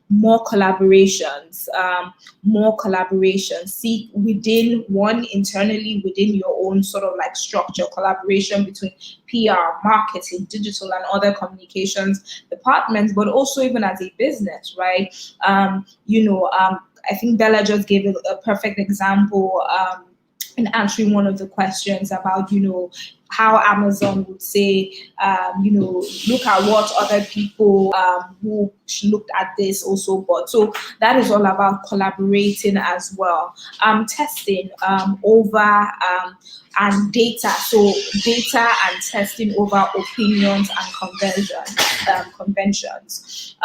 More collaborations. See internally within your own sort of like structure, collaboration between PR, marketing, digital, and other communications departments, but also even as a business, right? I think Bella just gave a perfect example in answering one of the questions about, how Amazon would say, look at what other people who looked at this also bought. So that is all about collaborating as well. Testing over and data. So data and testing over opinions and conventions.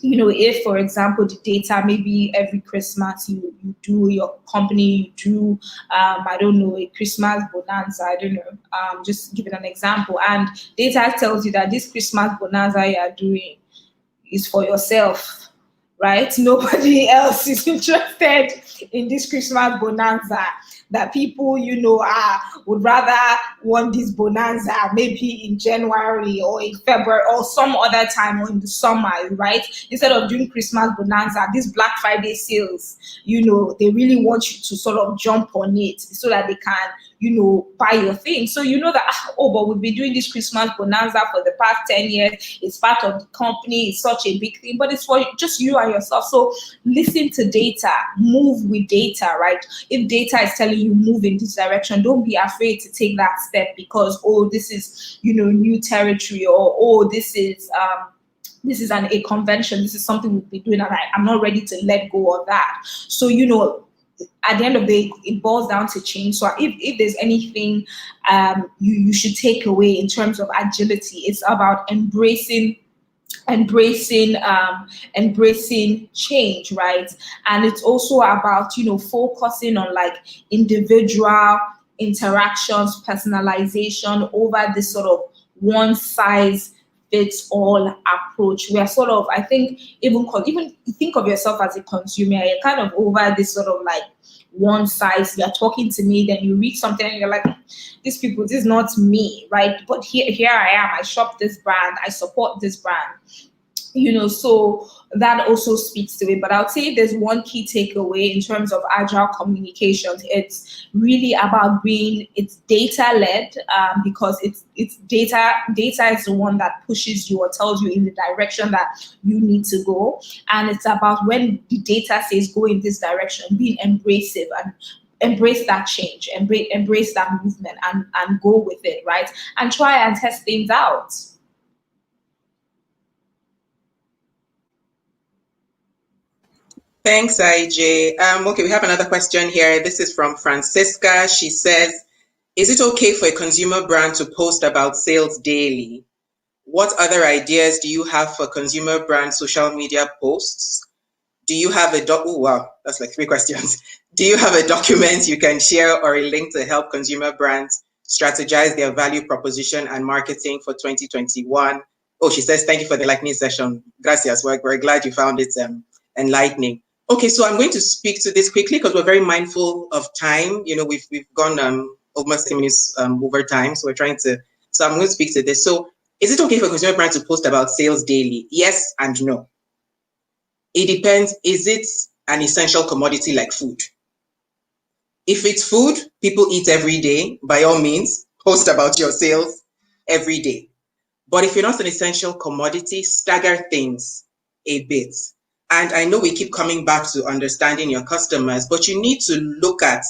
If, for example, the data, maybe every Christmas you do, your company, you do, I don't know, a Christmas bonanza, I don't know, just giving an example. And data tells you that this Christmas bonanza you are doing is for yourself, right? Nobody else is interested in this Christmas bonanza. That people, would rather want this bonanza maybe in January or in February or some other time or in the summer, right? Instead of doing Christmas bonanza, these Black Friday sales, they really want you to sort of jump on it so that they can, buy your thing. So that, but we've been doing this Christmas bonanza for the past 10 years. It's part of the company. It's such a big thing, but it's for just you and yourself. So listen to data, move with data, right? If data is telling you move in this direction, don't be afraid to take that step because, this is, new territory, or this is a convention. This is something we'll be doing, and I'm not ready to let go of that. So, at the end of the day, it boils down to change. So if there's anything you should take away in terms of agility, it's about embracing change, right? And it's also about focusing on like individual interactions, personalization over this sort of one size fits all approach. We are sort of, I think, even think of yourself as a consumer, you're kind of over this sort of like one size. You're talking to me, then you read something and you're like, these people, this is not me, right? But here I am, I shop this brand, I support this brand. So that also speaks to it. But I would say there's one key takeaway in terms of agile communications. It's really about it's data-led, because it's data is the one that pushes you or tells you in the direction that you need to go. And it's about when the data says go in this direction, being embracive and embrace that change, embrace that movement and go with it, right? And try and test things out. Thanks, IJ. Okay, we have another question here. This is from Francisca. She says, is it okay for a consumer brand to post about sales daily? What other ideas do you have for consumer brand social media posts? Do you have oh wow, that's like 3 questions. Do you have a document you can share or a link to help consumer brands strategize their value proposition and marketing for 2021? Oh, she says, thank you for the lightning session. Gracias. We're glad you found it enlightening. Okay, so I'm going to speak to this quickly because we're very mindful of time. We've gone almost 10 minutes over time, so I'm going to speak to this. So, is it okay for a consumer brand to post about sales daily? Yes and no. It depends. Is it an essential commodity like food? If it's food people eat every day, by all means, post about your sales every day. But if you're not an essential commodity, stagger things a bit. And I know we keep coming back to understanding your customers, but you need to look at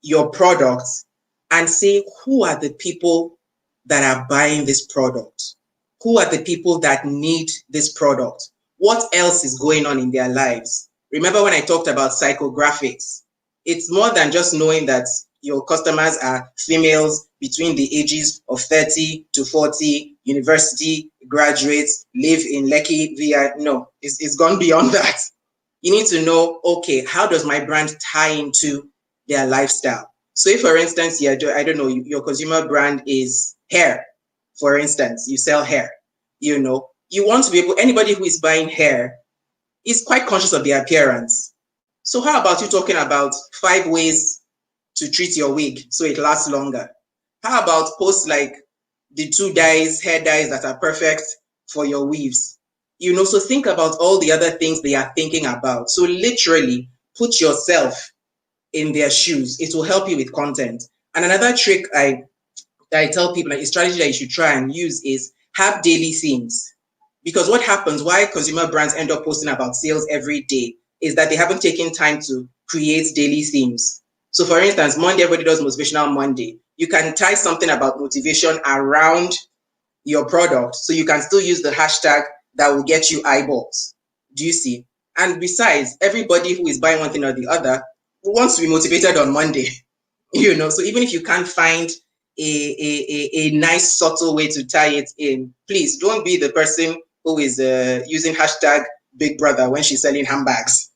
your products and say, who are the people that are buying this product? Who are the people that need this product? What else is going on in their lives? Remember when I talked about psychographics? It's more than just knowing that your customers are females between the ages of 30 to 40, university graduates, live in Lekki, VI. No, it's gone beyond that. You need to know, okay, how does my brand tie into their lifestyle? So if, for instance, I don't know, your consumer brand is hair, for instance, you sell hair, you want to be able, anybody who is buying hair is quite conscious of their appearance. So how about you talking about 5 ways to treat your wig so it lasts longer? How about posts like the 2 hair dyes that are perfect for your weaves? So think about all the other things they are thinking about. So literally put yourself in their shoes. It will help you with content. And another trick I tell people, like a strategy that you should try and use, is have daily themes. Because what happens, why consumer brands end up posting about sales every day, is that they haven't taken time to create daily themes. So for instance, Monday, everybody does Motivational Monday. You can tie something about motivation around your product, so you can still use the hashtag that will get you eyeballs. Do you see? And besides, everybody who is buying one thing or the other wants to be motivated on Monday. So even if you can't find a nice subtle way to tie it in, please don't be the person who is using hashtag Big Brother when she's selling handbags.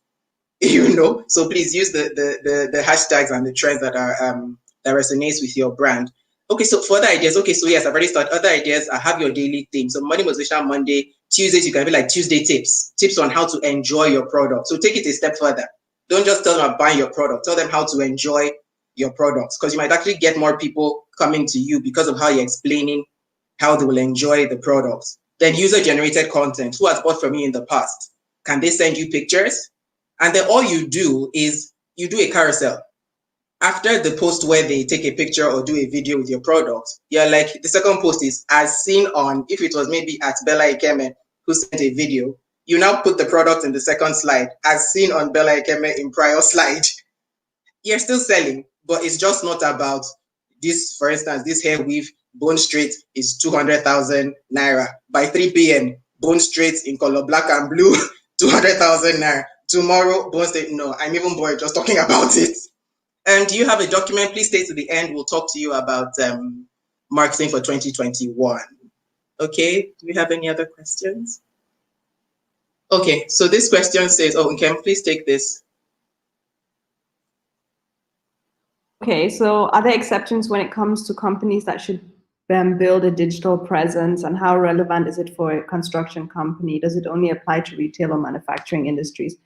So please use the hashtags and the trends that are that resonates with your brand. Okay, so for other ideas, okay, so yes, I've already started. Other ideas, I have your daily theme. So Monday Motivational Monday, Tuesdays, you can be like Tuesday tips on how to enjoy your product. So take it a step further. Don't just tell them about buying your product. Tell them how to enjoy your products, because you might actually get more people coming to you because of how you're explaining how they will enjoy the products. Then user-generated content. Who has bought from you in the past? Can they send you pictures? And then all you do is you do a carousel. After the post where they take a picture or do a video with your product, you're like, the second post is as seen on, if it was maybe at Bella Ikeme who sent a video, you now put the product in the second slide, as seen on Bella Ikeme in prior slide. You're still selling, but it's just not about this. For instance, this hair weave, bone straight, is 200,000 naira. By 3 p.m., bone straight in color black and blue, 200,000 naira. Tomorrow, bone straight, no, I'm even bored just talking about it. And do you have a document? Please stay to the end. We'll talk to you about marketing for 2021. Okay, do we have any other questions? Okay, so this question says, oh, Nkem, please take this. Okay, so are there exceptions when it comes to companies that should build a digital presence, and how relevant is it for a construction company? Does it only apply to retail or manufacturing industries?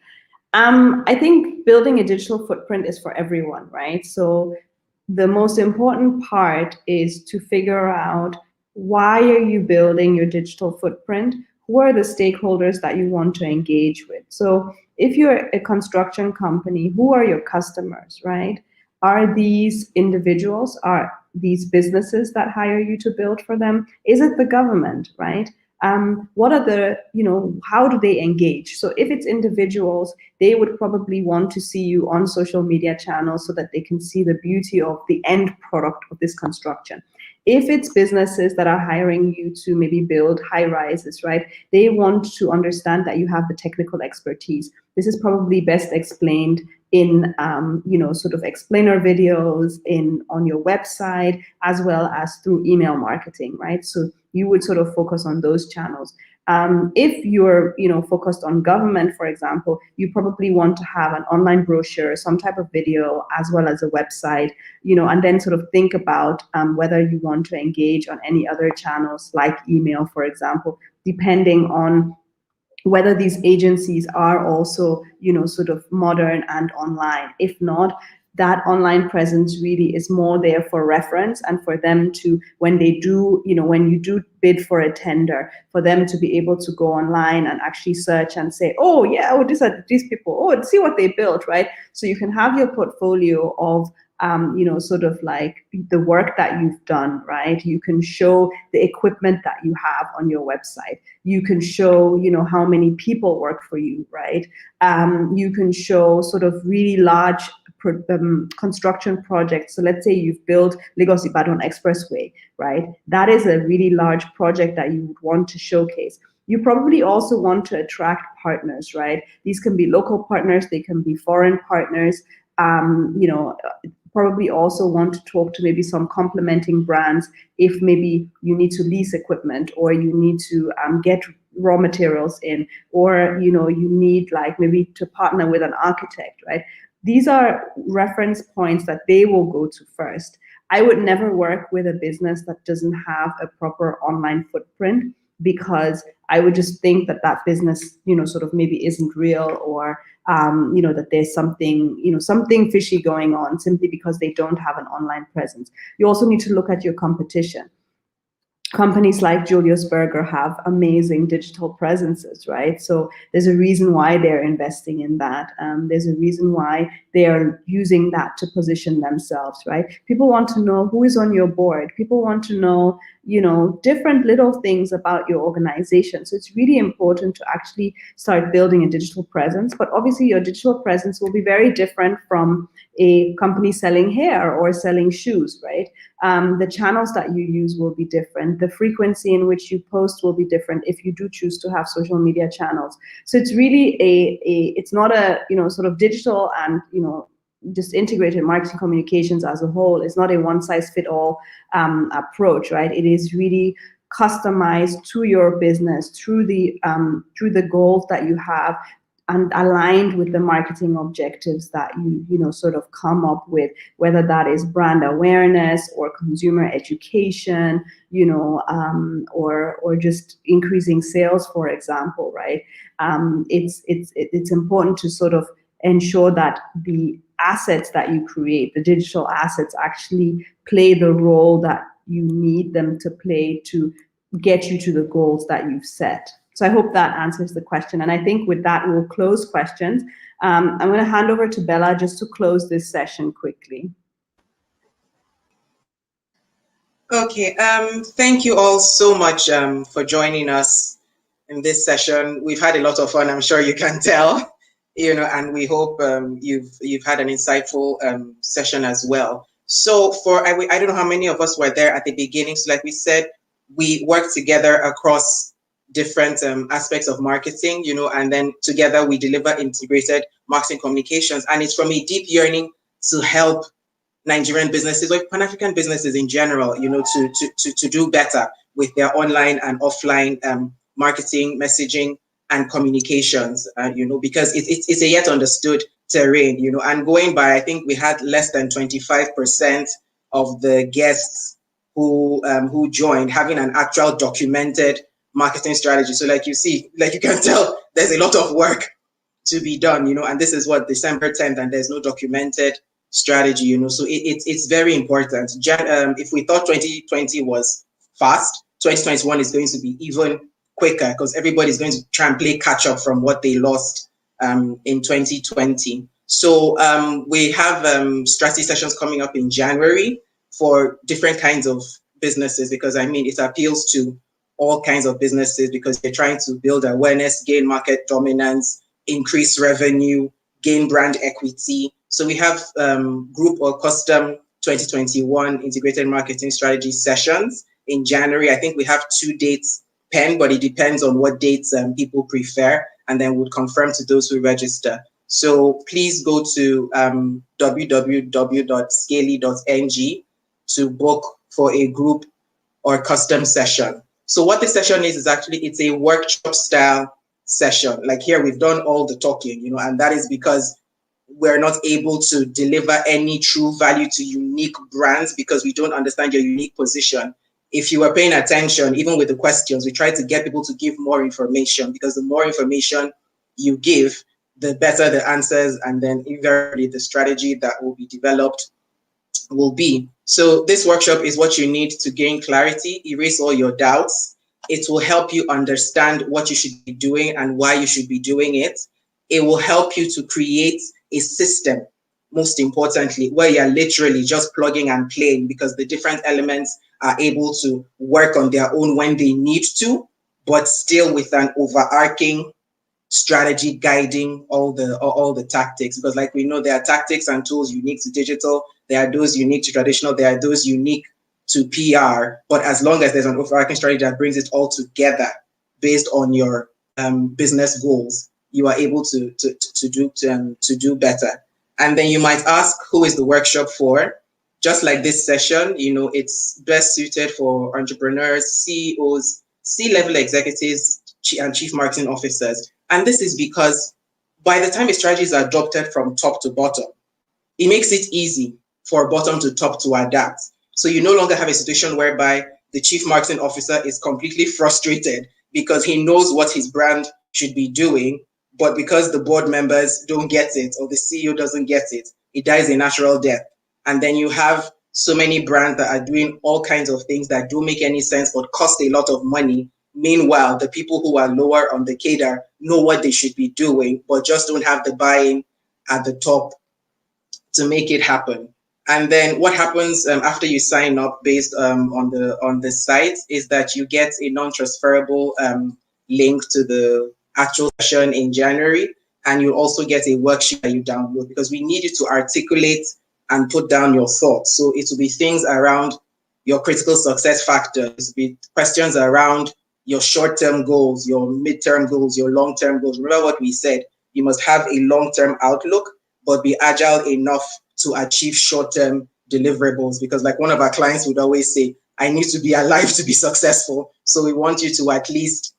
I think building a digital footprint is for everyone, right? So the most important part is to figure out, why are you building your digital footprint? Who are the stakeholders that you want to engage with? So if you're a construction company, who are your customers, right? Are these individuals? Are these businesses that hire you to build for them? Is it the government, right? What are the, how do they engage? So if it's individuals, they would probably want to see you on social media channels so that they can see the beauty of the end product of this construction. If it's businesses that are hiring you to maybe build high rises, right? They want to understand that you have the technical expertise. This is probably best explained in sort of explainer videos on your website, as well as through email marketing, right? So you would sort of focus on those channels. If you're focused on government, for example, you probably want to have an online brochure, some type of video, as well as a website, and then sort of think about whether you want to engage on any other channels like email, for example, depending on whether these agencies are also, sort of modern and online. If not, that online presence really is more there for reference, and for them to, when they do, when you do bid for a tender, for them to be able to go online and actually search and say, oh yeah, oh, these people, oh, see what they built, right? So you can have your portfolio of sort of like the work that you've done, right? You can show the equipment that you have on your website. You can show, how many people work for you, right? You can show sort of really large construction projects. So let's say you've built Lagos-Ibadan Expressway, right? That is a really large project that you would want to showcase. You probably also want to attract partners, right? These can be local partners, they can be foreign partners. Probably also want to talk to maybe some complementing brands if maybe you need to lease equipment, or you need to get raw materials in, or you need like maybe to partner with an architect, right? These are reference points that they will go to first. I would never work with a business that doesn't have a proper online footprint, because I would just think that that business, sort of maybe isn't real, or that there's something, something fishy going on simply because they don't have an online presence. You also need to look at your competition. Companies like Julius Berger have amazing digital presences, right? So there's a reason why they're investing in that. There's a reason why they are using that to position themselves, right? People want to know who is on your board. People want to know, different little things about your organization. So it's really important to actually start building a digital presence. But obviously your digital presence will be very different from a company selling hair or selling shoes, right? The channels that you use will be different. The frequency in which you post will be different if you do choose to have social media channels. So it's really it's not a, sort of digital and, just integrated marketing communications as a whole. It's not a one size fit all approach, right? It is really customized to your business through the goals that you have, and aligned with the marketing objectives that you sort of come up with, whether that is brand awareness or consumer education, or just increasing sales, for example, right? It's important to sort of ensure that the assets that you create, the digital assets, actually play the role that you need them to play to get you to the goals that you've set. So I hope that answers the question. And I think with that, we'll close questions. I'm going to hand over to Bella just to close this session quickly. Okay, thank you all so much for joining us in this session. We've had a lot of fun, I'm sure you can tell, and we hope you've had an insightful session as well. So I don't know how many of us were there at the beginning. So like we said, we work together across different aspects of marketing, and then together we deliver integrated marketing communications. And it's from a deep yearning to help Nigerian businesses or Pan-African businesses in general, to do better with their online and offline marketing, messaging, and communications, because it's a yet understood terrain, and going by, I think we had less than 25% of the guests who joined having an actual documented marketing strategy. So like you can tell, there's a lot of work to be done, and this is what, December 10th, and there's no documented strategy, so it's very important. If we thought 2020 was fast, 2021 is going to be even quicker, because everybody's going to try and play catch up from what they lost in 2020. So we have strategy sessions coming up in January for different kinds of businesses, because it appeals to all kinds of businesses, because they're trying to build awareness, gain market dominance, increase revenue, gain brand equity. So we have group or custom 2021 integrated marketing strategy sessions in January. I think we have 2 dates penned, but it depends on what dates people prefer, and then we'll confirm to those who register. So please go to www.scaly.ng to book for a group or custom session. So what this session is actually, it's a workshop style session. Like here, we've done all the talking, and that is because we're not able to deliver any true value to unique brands because we don't understand your unique position. If you were paying attention, even with the questions, we try to get people to give more information, because the more information you give, the better the answers, and then invariably the strategy that will be developed will be. So this workshop is what you need to gain clarity, erase all your doubts. It will help you understand what you should be doing and why you should be doing it. It will help you to create a system, most importantly, where you're literally just plugging and playing, because the different elements are able to work on their own when they need to, but still with an overarching strategy guiding all the tactics. Because like we know, there are tactics and tools unique to digital, there are those unique to traditional, there are those unique to PR, but as long as there's an overarching strategy that brings it all together based on your business goals, you are able to do better. And then you might ask, who is the workshop for? Just like this session, it's best suited for entrepreneurs, CEOs, C-level executives, and chief marketing officers. And this is because by the time a strategy is adopted from top to bottom, it makes it easy for bottom to top to adapt. So you no longer have a situation whereby the chief marketing officer is completely frustrated because he knows what his brand should be doing, but because the board members don't get it or the CEO doesn't get it, it dies a natural death. And then you have so many brands that are doing all kinds of things that don't make any sense but cost a lot of money. Meanwhile, the people who are lower on the cadre know what they should be doing, but just don't have the buy-in at the top to make it happen. And then what happens after you sign up based on the site is that you get a non-transferable link to the actual session in January, and you also get a worksheet that you download because we need you to articulate and put down your thoughts. So it will be things around your critical success factors, be questions around your short-term goals, your mid-term goals, your long-term goals. Remember what we said, you must have a long-term outlook, but be agile enough to achieve short-term deliverables. Because like one of our clients would always say, I need to be alive to be successful. So we want you to at least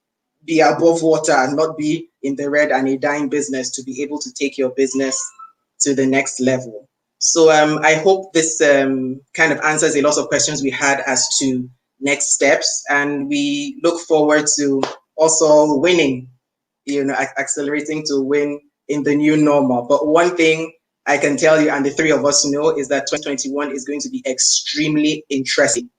be above water and not be in the red and a dying business to be able to take your business to the next level. So I hope this kind of answers a lot of questions we had as to next steps, and we look forward to also winning, accelerating to win in the new normal. But one thing I can tell you, and the three of us know, is that 2021 is going to be extremely interesting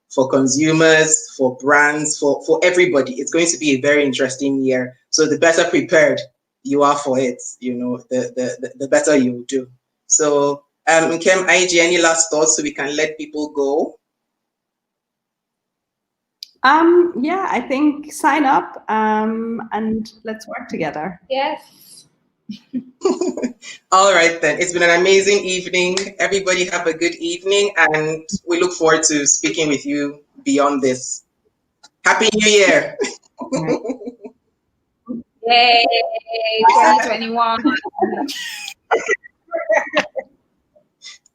for consumers, for brands, for everybody. It's going to be a very interesting year. So the better prepared you are for it, the better you will do. So Nkem, IG, any last thoughts so we can let people go? Yeah, I think sign up and let's work together. Yes. All right, then. It's been an amazing evening. Everybody have a good evening, and we look forward to speaking with you beyond this. Happy New Year. Yay, 2021.